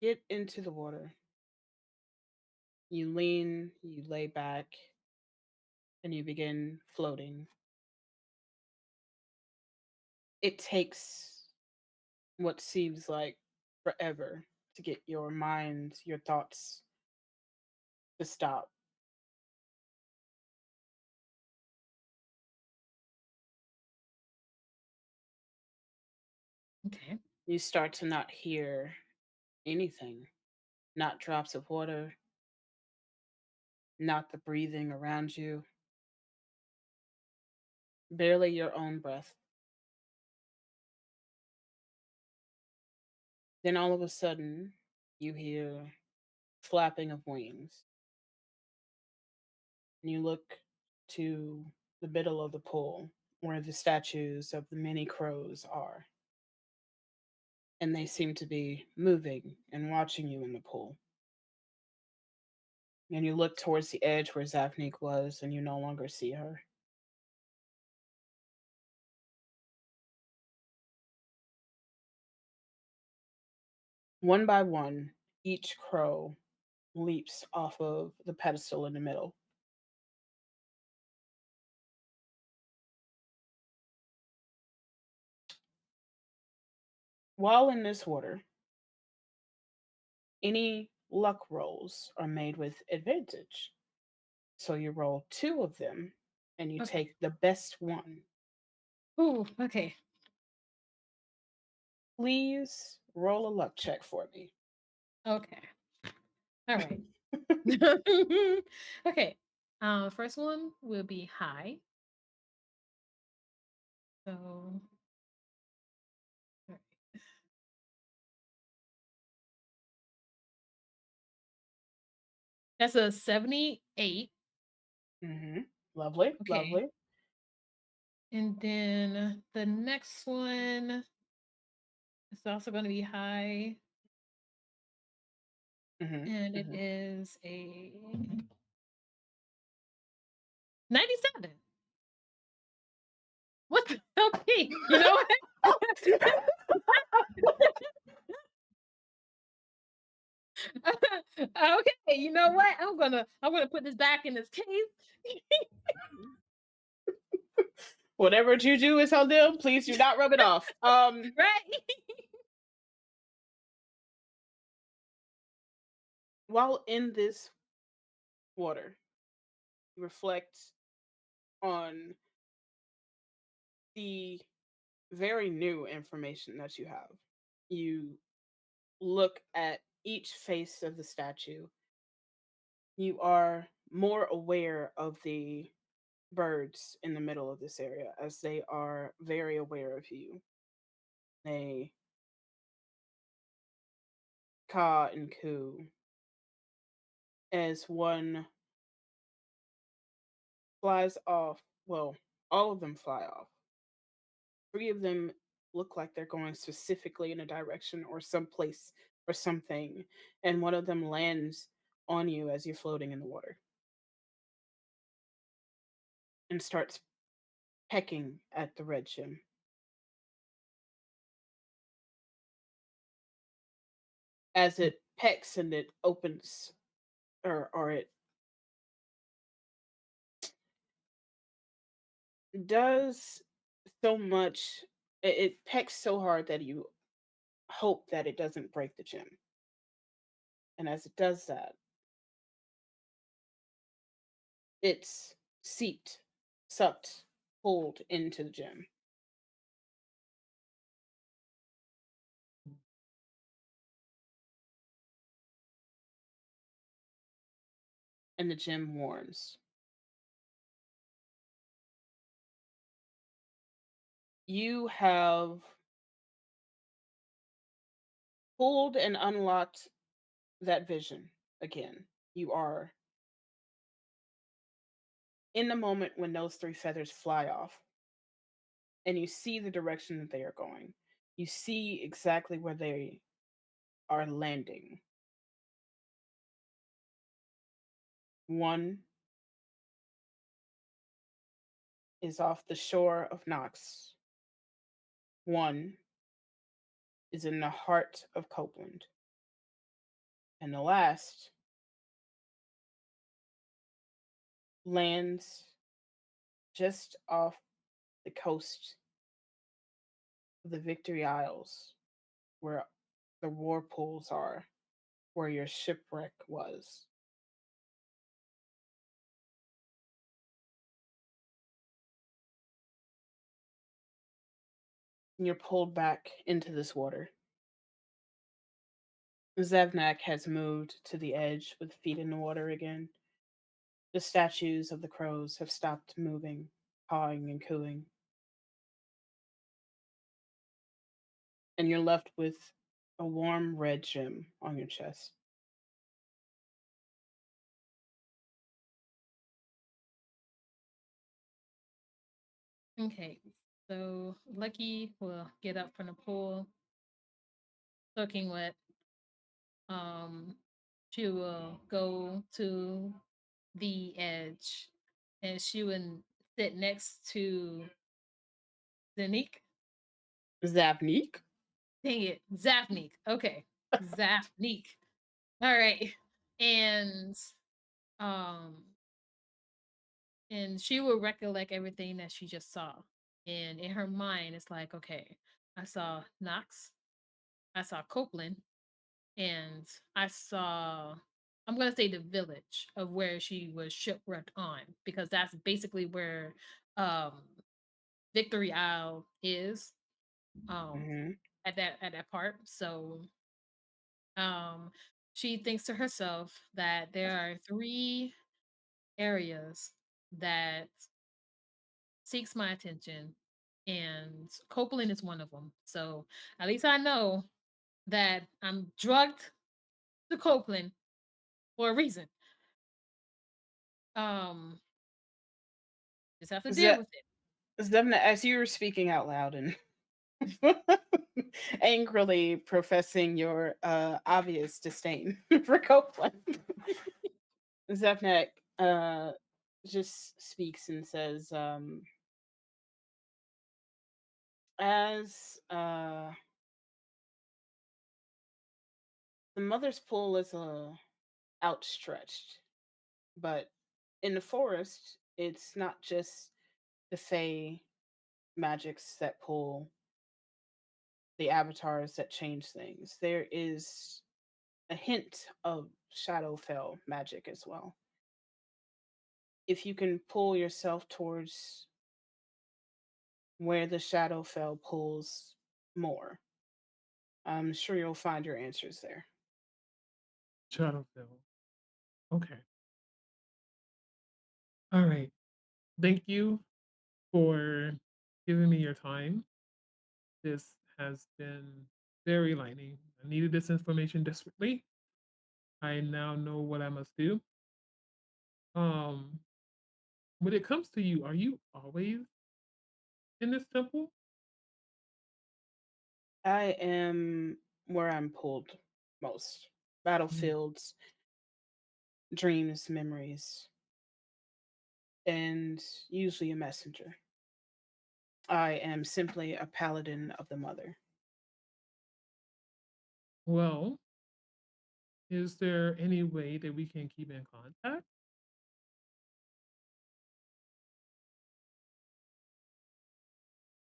get into the water. You lean, you lay back, and you begin floating. It takes what seems like forever to get your mind, your thoughts to stop. Okay. You start to not hear anything, not drops of water, not the breathing around you, barely your own breath. Then all of a sudden, you hear flapping of wings. And you look to the middle of the pool where the statues of the many crows are. And they seem to be moving and watching you in the pool. And you look towards the edge where Zafnik was, and you no longer see her. One by one, each crow leaps off of the pedestal in the middle. While in this order, any luck rolls are made with advantage. So you roll two of them and you Okay. take the best one. Ooh, okay. Please roll a luck check for me. Okay. All right. Okay. First one will be high. So, all right. That's a 78. Mm-hmm. Lovely, Okay. lovely. And then the next one is also going to be high, Mm-hmm. and it Mm-hmm. is a 97. What the okay? You know what? Okay, you know what? I'm gonna put this back in this case. Whatever juju is on them, please do not rub it off. Right? While in this water, you reflect on the very new information that you have. You look at each face of the statue. You are more aware of the birds in the middle of this area as they are very aware of you. They caw and coo as one flies off. Well, all of them fly off. Three of them look like they're going specifically in a direction or someplace or something, and one of them lands on you as you're floating in the water and starts pecking at the red gem. As it pecks and it opens, or it does so much, it pecks so hard that you hope that it doesn't break the gem. And as it does that, it's seeped, sucked, pulled into the gem. And the gem warns. You have pulled and unlocked that vision again. You are in the moment when those three feathers fly off. and you see the direction that they are going. You see exactly where they are landing. One is off the shore of Knox. One is in the heart of Copeland. And the last lands just off the coast of the Victory Isles, where the war pools are, where your shipwreck was. And you're pulled back into this water. Zevnak has moved to the edge with feet in the water again. The statues of the crows have stopped moving, cawing and cooing. And you're left with a warm red gem on your chest. Okay, so Lucky will get up from the pool, soaking wet. Um, she will go to the edge, and she would sit next to Zanik. Zavnik? Dang it, Zafnik. Okay, Zafnik. All right, and um, and she will recollect everything that she just saw, and in her mind, it's like, okay, I saw Knox, I saw Copeland, and I saw, I'm gonna say the village of where she was shipwrecked on, because that's basically where um Victory Isle is, um Hmm. at that part. So um she thinks to herself that there are three areas that seeks my attention, and Copeland is one of them. So at least I know that I'm drugged to Copeland for a reason. Um, just have to deal Ze- with it. Zemna, as you were speaking out loud and angrily professing your obvious disdain for Copeland, Zevnak just speaks and says, as the mother's pool is outstretched, but in the forest, it's not just the Fey magics that pull, the avatars that change things. There is a hint of Shadowfell magic as well. If you can pull yourself towards where the Shadowfell pulls more, I'm sure you'll find your answers there. Shadowfell. Okay. All right. Thank you for giving me your time. This has been very enlightening. I needed this information desperately. I now know what I must do. Um, when it comes to you, are you always in this temple? I am where I'm pulled most. Mm. Battlefields, dreams, memories, and usually a messenger. I am simply a paladin of the mother. Well, is there any way that we can keep in contact?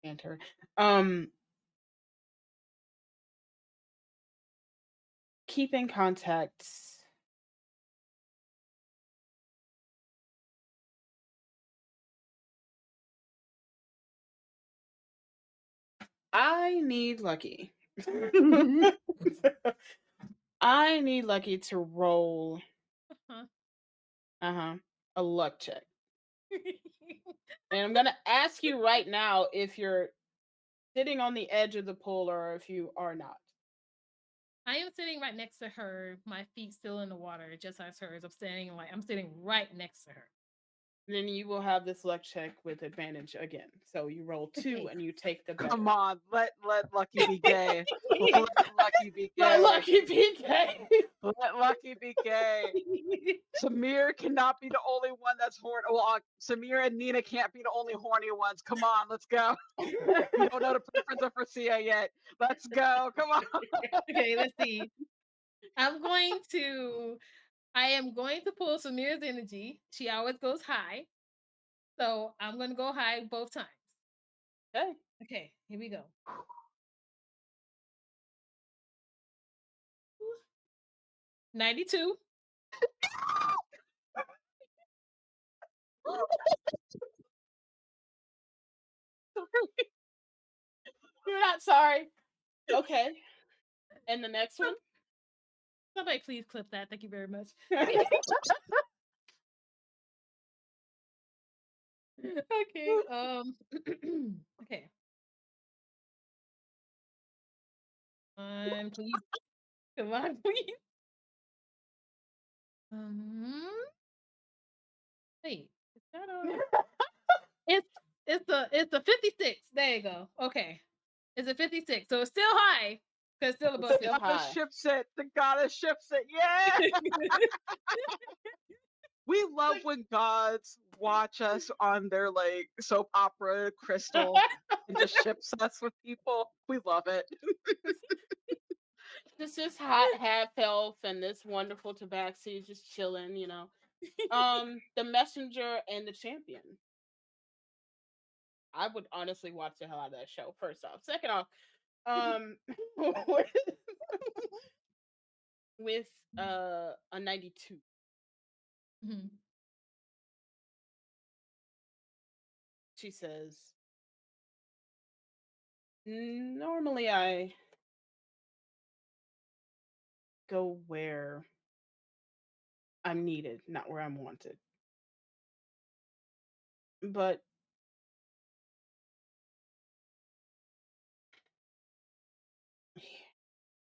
And her. Um, keep in contact. I need Lucky. I need Lucky to roll Huh. uh-huh a luck check. And I'm gonna ask you right now if you're sitting on the edge of the pool or if you are not. I am sitting right next to her, my feet still in the water, just as hers. I'm sitting right next to her. Then you will have this luck check with advantage again. So you roll 2 Okay. and you take the Come better. on, let Lucky be gay. Let Lucky be My gay. lucky PK. Let Lucky be gay. Samir cannot be the only one that's horny. Well, Samir and Nina can't be the only horny ones. Come on, let's go. We don't know the preference of Francia yet. Let's go. Come on. Okay, let's see. I'm going to I am going to pull Samir's energy. She always goes high. So I'm gonna go high both times. Okay. Okay, here we go. 92. You're not sorry. Okay. And the next one? Somebody please clip that. Thank you very much. Okay. Okay. Okay. Please. Come on, please. Um, wait. Is that a it's it's a 56. There you go. Okay. It's a 56. So it's still high. Cause it's still It's above still 50. Goddess high. ships it. The goddess ships it. Yeah. We love when gods watch us on their like soap opera crystal and just ships us with people. We love it. This hot half elf and this wonderful tabaxi just chilling, you know. The messenger and the champion. I would honestly watch the hell out of that show, first off. Second off, um with a 92. Mhm. She says, normally I go where I'm needed, not where I'm wanted. But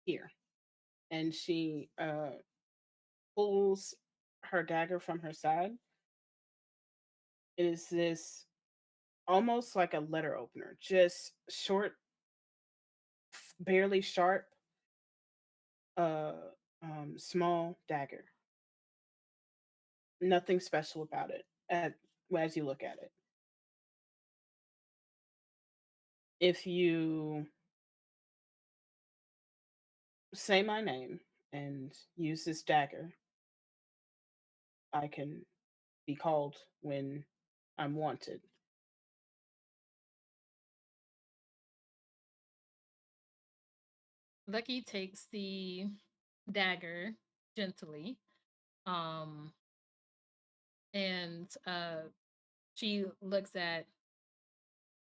here. And she pulls her dagger from her side. It is this almost like a letter opener, just short, barely sharp, uh, small dagger. Nothing special about it as you look at it. If you say my name and use this dagger, I can be called when I'm wanted. Lucky takes the dagger gently. Um and she looks at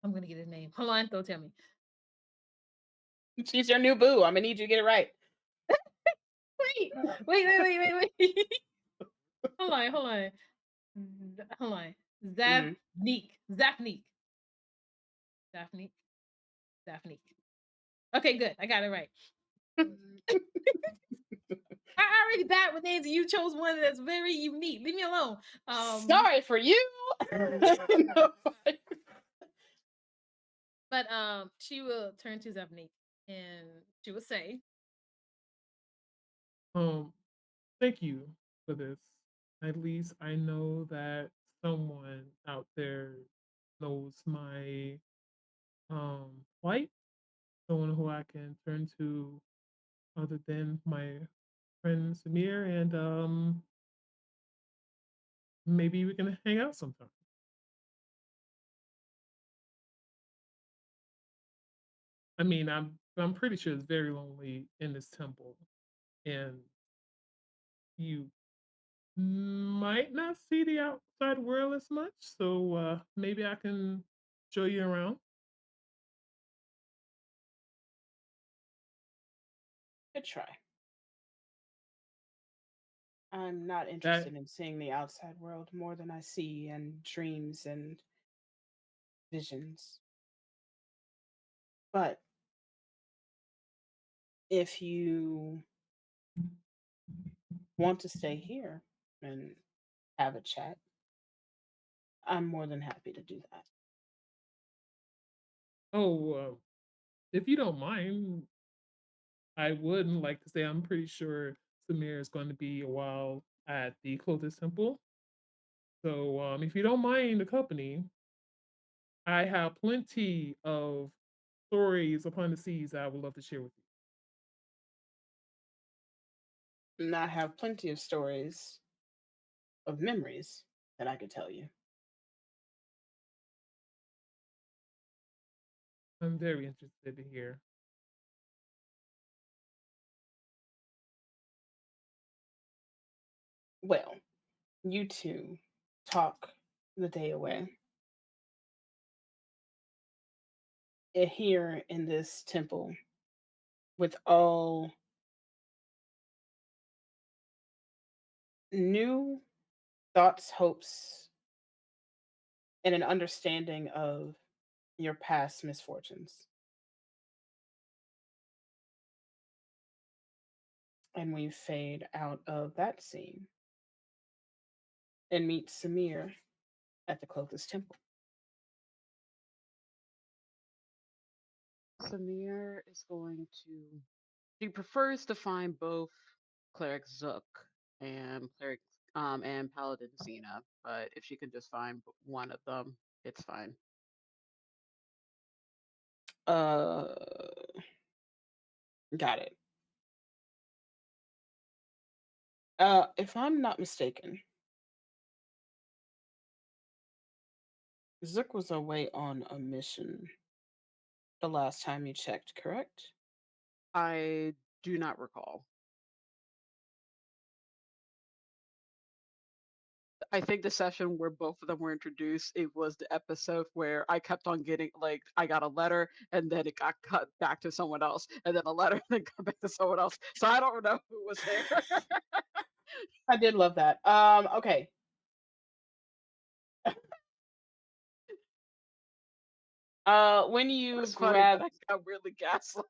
I'm gonna get his name. Hold on, don't tell me. She's your new boo. I'm gonna need you to get it right. Wait. Hold on. Hold on. Hmm. Zafneek. Zafneek. Zafneek. Zafneek. Okay, good. I got it right. I already bad with names and you chose one that's very unique. Leave me alone. Sorry for you. No. But she will turn to Zafneek and she will say, Um, Thank you for this. At least I know that someone out there knows my plight, someone who I can turn to other than my friend Samir, and maybe we can hang out sometime. I mean, I'm pretty sure it's very lonely in this temple, and you might not see the outside world as much. So maybe I can show you around. Good try. I'm not That interested in seeing the outside world more than I see in dreams and visions. But if you want to stay here and have a chat, I'm more than happy to do that. Oh, if you don't mind, I would like to say I'm pretty sure Samir is going to be a while at the Clothis Temple. So, if you don't mind the company, I have plenty of stories upon the seas that I would love to share with you. And I have plenty of stories of memories that I could tell you. I'm very interested to hear. Well, you two talk the day away. Here in this temple with all new thoughts, hopes, and an understanding of your past misfortunes. And we fade out of that scene and meet Samir at the Clothis Temple. Samir is going to. She prefers to find both Cleric Zook and Cleric and Paladin Xena, but if she can just find one of them, it's fine. Uh, got it. If I'm not mistaken, Zook was away on a mission the last time you checked, correct? I do not recall. I think the session where both of them were introduced, it was the episode where I kept on getting like I got a letter and then it got cut back to someone else, and then a letter and then got back to someone else. So I don't know who was there. I did love that. Okay. When It you was funny, but grab I got really gaslit.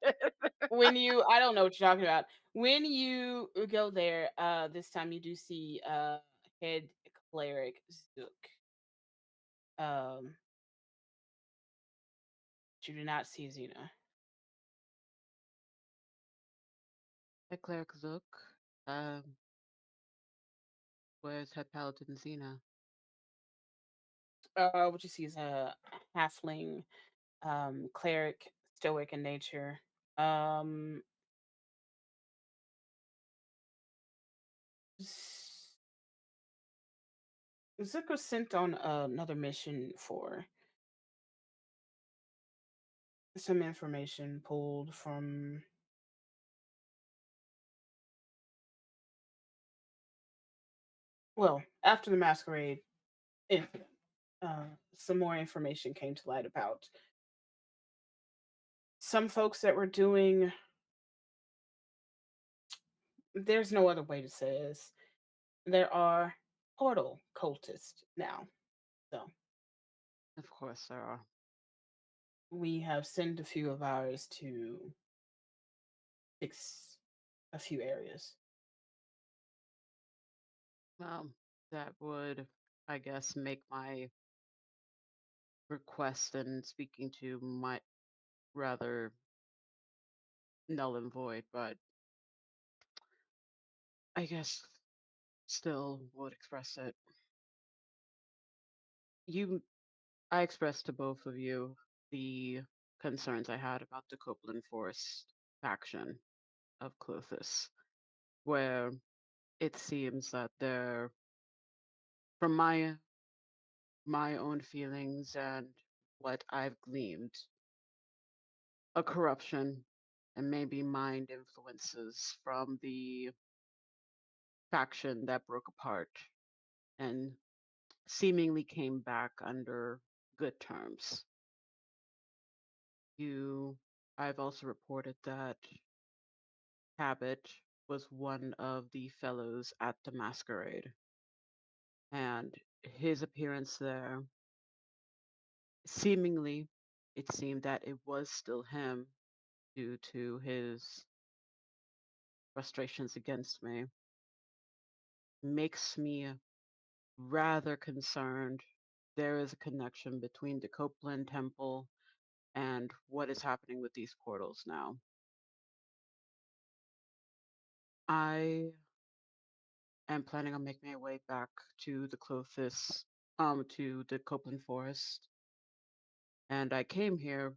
when you I don't know what you're talking about. When you go there, this time you do see head cleric Zook. Um, but you do not see Xena. Hey, Cleric Zook. Where's Head Paladin Xena? What you see is a halfling cleric, stoic in nature. Um, Z- Zook was sent on another mission for some information pulled from, well, after the masquerade incident. Some more information came to light about some folks that were doing, there's no other way to say this. There are portal cultists now. So Of course there are. we have sent a few of ours to fix a few areas. Well, that would, I guess, make my request and speaking to my rather null and void, but I guess still would express it. You, I expressed to both of you the concerns I had about the Copeland Forest faction of Clothis, where it seems that they're, from my own feelings and what I've gleaned, a corruption and maybe mind influences from the faction that broke apart and seemingly came back under good terms. You, I've also reported that Cabot was one of the fellows at the masquerade, and his appearance there, seemingly, it seemed that it was still him due to his frustrations against me, makes me rather concerned there is a connection between the Copeland Temple and what is happening with these portals now. I am planning on making my way back to the Clothis, to the Copeland Forest, and I came here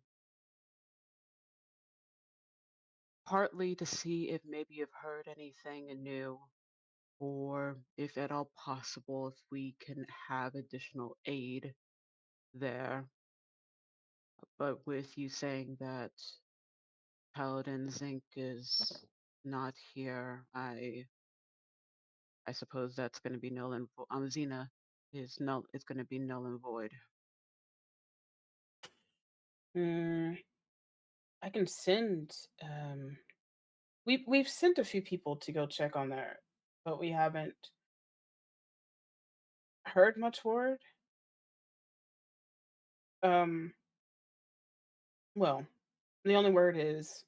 partly to see if maybe you've heard anything new, or if at all possible, if we can have additional aid there. But with you saying that Paladin Zinc is not here, I suppose that's going to be null and Xena is null. It's going to be null and void. Mm, I can send. We've sent a few people to go check on there, but we haven't heard much word. Um, well, the only word is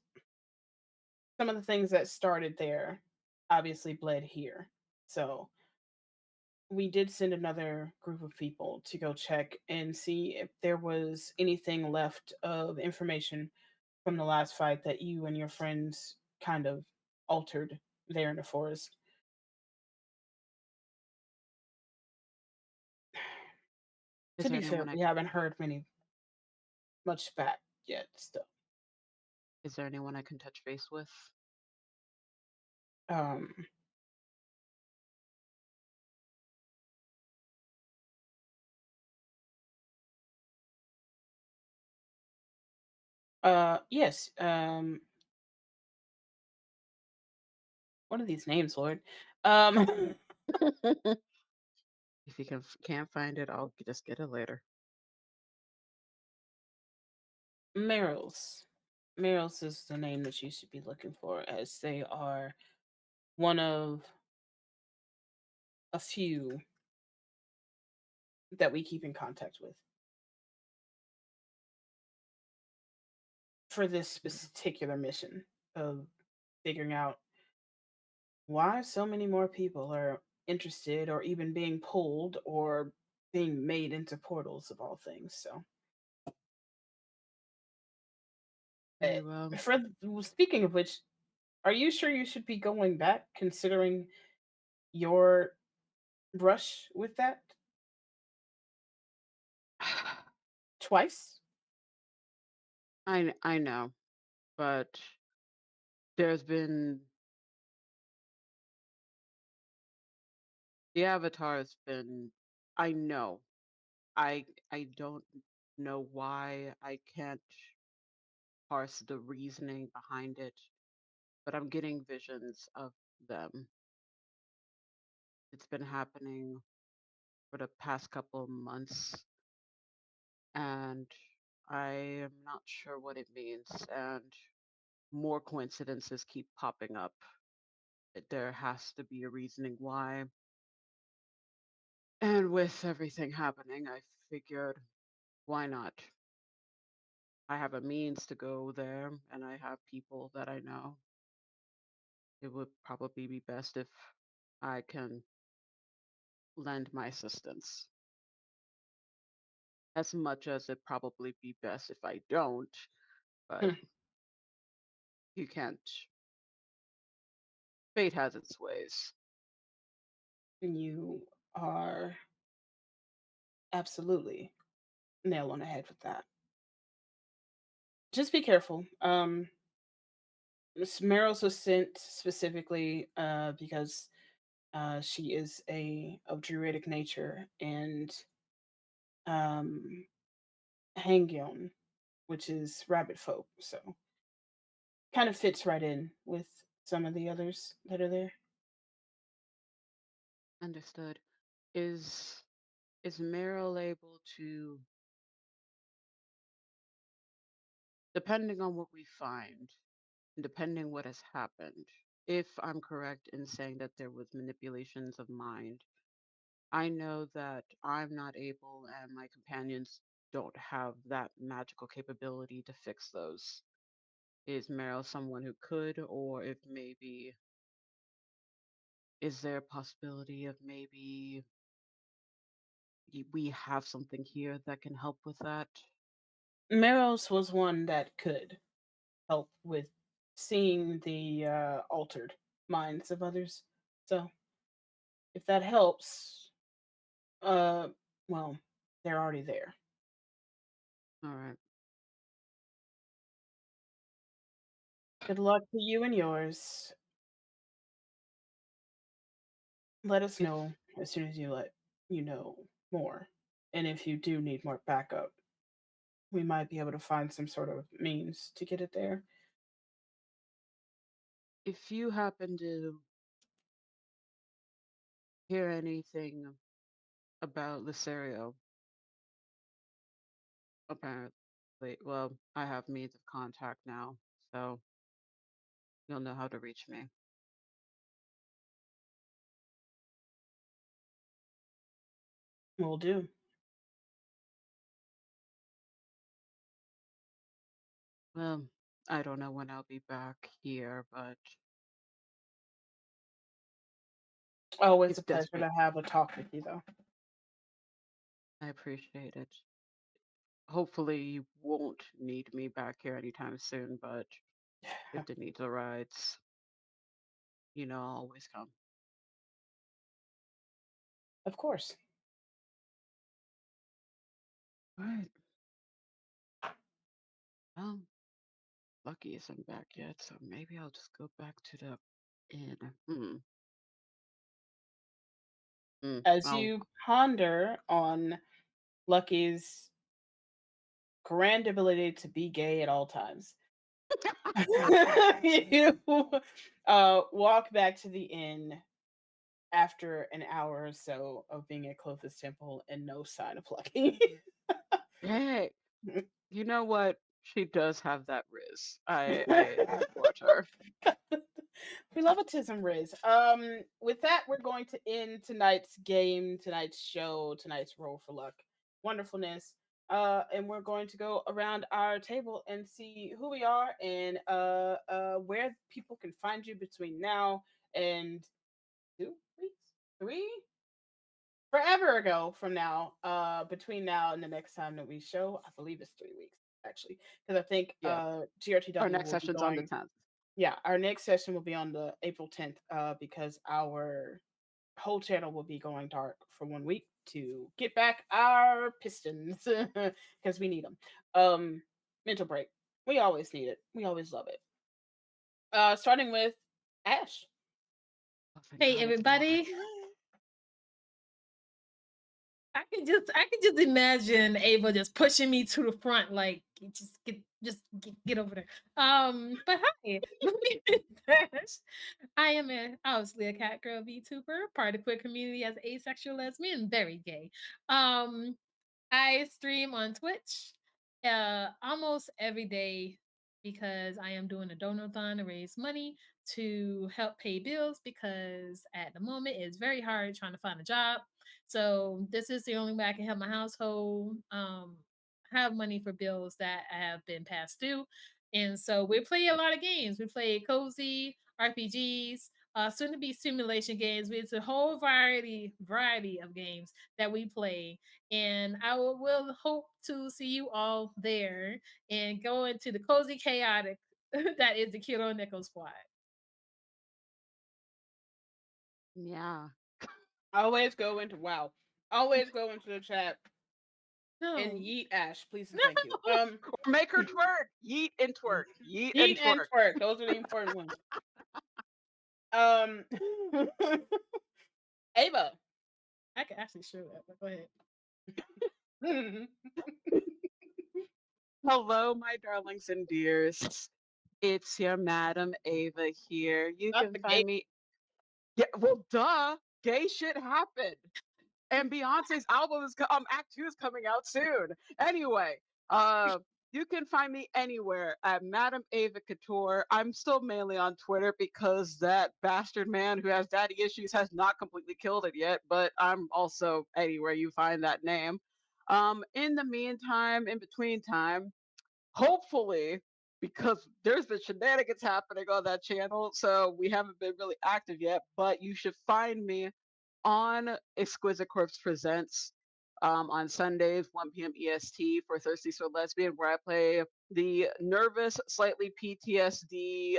some of the things that started there obviously bled here. So we did send another group of people to go check and see if there was anything left of information from the last fight that you and your friends kind of altered there in the forest. Is To there be fair, anyone I we haven't heard much back yet. Still, is there anyone I can touch base with? um, yes. What are these names, Lord? Um, If you can't find it, I'll just get it later. Meryl's. Meryl's is the name that you should be looking for, as they are one of a few that we keep in contact with for this particular mission of figuring out why so many more people are interested or even being pulled or being made into portals of all things. So, Very well. for speaking of which, are you sure you should be going back considering your brush with that twice? I know, but there's been the avatar has been. I know. I don't know why I can't parse the reasoning behind it, but I'm getting visions of them. It's been happening for the past couple of months, and I am not sure what it means. And more coincidences keep popping up. There has to be a reasoning why. And with everything happening, I figured, why not? I have a means to go there, and I have people that I know. It would probably be best if I can lend my assistance. As much as it probably be best if I don't, but Hmm. you can't. Fate has its ways. You are absolutely nail on the head with that. Just be careful. Miss Meryl's was sent specifically because she is of druidic nature, and um, Hangyon, which is rabbit folk. So kind of fits right in with some of the others that are there. Understood. Is is Meryl able to, depending on what we find, and depending what has happened, if I'm correct in saying that there was manipulations of mind, I know that I'm not able and my companions don't have that magical capability to fix those. Is Meryl someone who could, or if maybe, is there a possibility of maybe we have something here that can help with that. Meros was one that could help with seeing the altered minds of others. So if that helps, uh, well, they're already there. All right. Good luck to you and yours. Let us If know as soon as you know more. And if you do need more backup, we might be able to find some sort of means to get it there. if you happen to hear anything about Lisario, apparently, well, I have means of contact now, so you'll know how to reach me. Will do. Well, I don't know when I'll be back here, but Always a if pleasure desperate, to have a talk with you, though. I appreciate it. Hopefully, you won't need me back here anytime soon, but if the need arises, I'll always come. Of course. All right. Well, lucky isn't back yet, so maybe I'll just go back to the inn. As I'll you ponder on Lucky's grand ability to be gay at all times, you walk back to the inn after an hour or so of being at Clothis Temple and no sign of Lucky. Hey, you know what? She does have that riz. I support her. We love autism, Riz. With that, we're going to end tonight's game, tonight's show, tonight's roll for luck, wonderfulness. And we're going to go around our table and see who we are and where people can find you between now and 2 weeks, three, forever ago from now. Between now and the next time that we show, I believe it's 3 weeks actually, because I think Yeah. Our GRTW next will be session's on the going. 10th. Yeah, our next session will be on the April 10th, because our whole channel will be going dark for 1 week to get back our pistons because we need them. Mental break. We always need it. We always love it. Starting with Ash. Oh, thank Hey, God it's water. everybody. I can just imagine Ava just pushing me to the front, like just get over there. But hi, my name is Ash. I am obviously a cat girl VTuber, part of the queer community as asexual lesbian, very gay. Um, I stream on Twitch almost every day because I am doing a donathon to raise money to help pay bills because at the moment it's very hard trying to find a job. So this is the only way I can help my household have money for bills that have been passed due. And so we play a lot of games. We play cozy RPGs, soon to be simulation games. It's a whole variety of games that we play, and I will hope to see you all there and go into the cozy chaotic that is the Kiro Neko Squad. Yeah. Always go into wow. Always go into the chat and No, yeet Ash, please and thank you. no. Or make her twerk. Yeet and twerk. Yeet and Yeet and twerk. twerk. Those are the important ones. Um, Ava. I can actually show that. But go ahead. Hello, my darlings and dears. It's your Madam Ava here. You Not can the gay. find me. Yeah, well, duh. Gay shit happened. And Beyonce's album Act 2 is coming out soon. Anyway, uh you can find me anywhere at Madam Ava Couture. I'm still mainly on Twitter because that bastard man who has daddy issues has not completely killed it yet, but I'm also anywhere you find that name. In the meantime, in between time, hopefully, because there's been shenanigans happening on that channel, so we haven't been really active yet, but you should find me on Exquisite Corpse Presents. on Sundays, 1 p.m. EST for Thirsty for Lesbian, where I play the nervous, slightly PTSD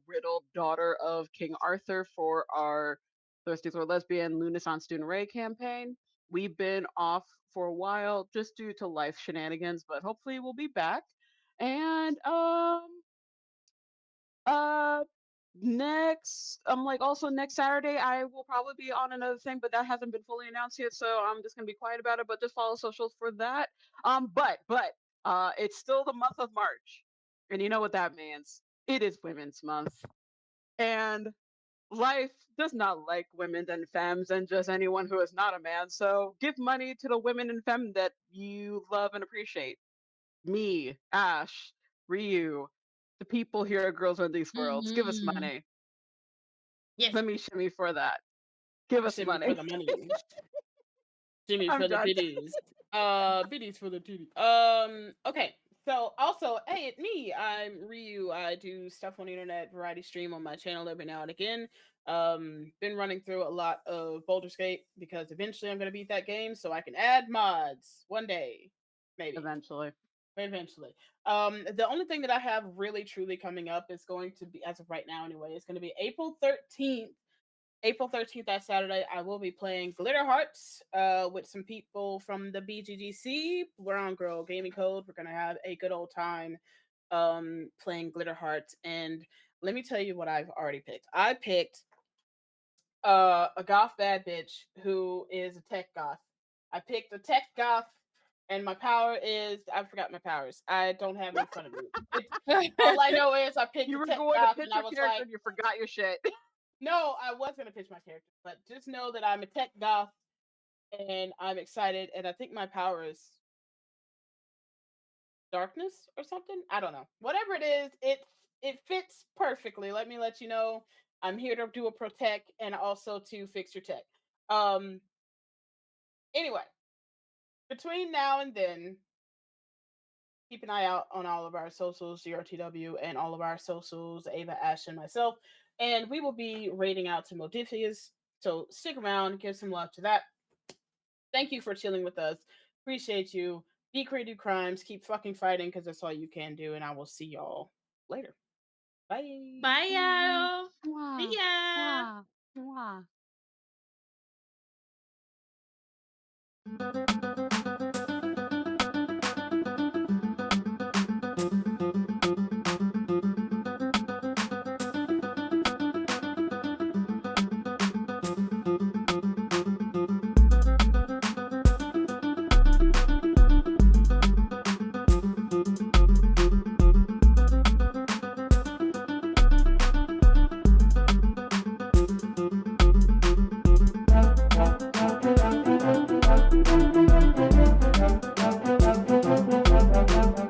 riddled daughter of King Arthur for our Thirsty for Lesbian Lunasan Student Ray campaign. We've been off for a while just due to life shenanigans, but hopefully we'll be back. And uh next also next Saturday I will probably be on another thing, but that hasn't been fully announced yet, so I'm just gonna be quiet about it, but just follow socials for that. But it's still the month of March. And you know what that means. It is Women's Month. And life does not like women and femmes and just anyone who is not a man. So give money to the women and femme that you love and appreciate. Me, Ash, Ryu, the people here at Girls Run These Worlds. Give us Mhm. money. Yes. Let me shimmy for that. Give us Shimmy for money. the money. Jimmy I'm for the done. biddies. Biddies for the titties. Okay. So also, hey, it's me. I'm Ryu. I do stuff on the internet, variety stream on my channel every now and again. Been running through a lot of Baldur's Gate because eventually I'm gonna beat that game so I can add mods one day. Maybe. Eventually. Eventually. The only thing that I have really truly coming up is going to be, as of right now anyway, it's gonna be April 13th. April 13th, that Saturday, I will be playing Glitter Hearts with some people from the BGGC. We're on Girl Gaming Code. We're going to have a good old time playing Glitter Hearts. And let me tell you what I've already picked. I picked a goth bad bitch who is a tech goth. I picked a tech goth, and my power is I forgot my powers. I don't have it in front of me. All I know is I picked You a were tech going to goth, pitch and I your was character like, and you forgot your shit. no, I was gonna pitch my character, but just know that I'm a tech goth and I'm excited. And I think my power is darkness or something. I don't know. Whatever it is, it fits perfectly. Let me let you know. I'm here to do a protect and also to fix your tech. Um. Anyway, between now and then, keep an eye out on all of our socials, GRTW, and all of our socials, Ava, Ash, and myself. And we will be raiding out to Modifius. So stick around, give some love to that. Thank you for chilling with us. Appreciate you. Be creative crimes. Keep fucking fighting because that's all you can do. And I will see y'all later. Bye. Bye, Bye. y'all. See Mwah. ya. Mwah. Mwah.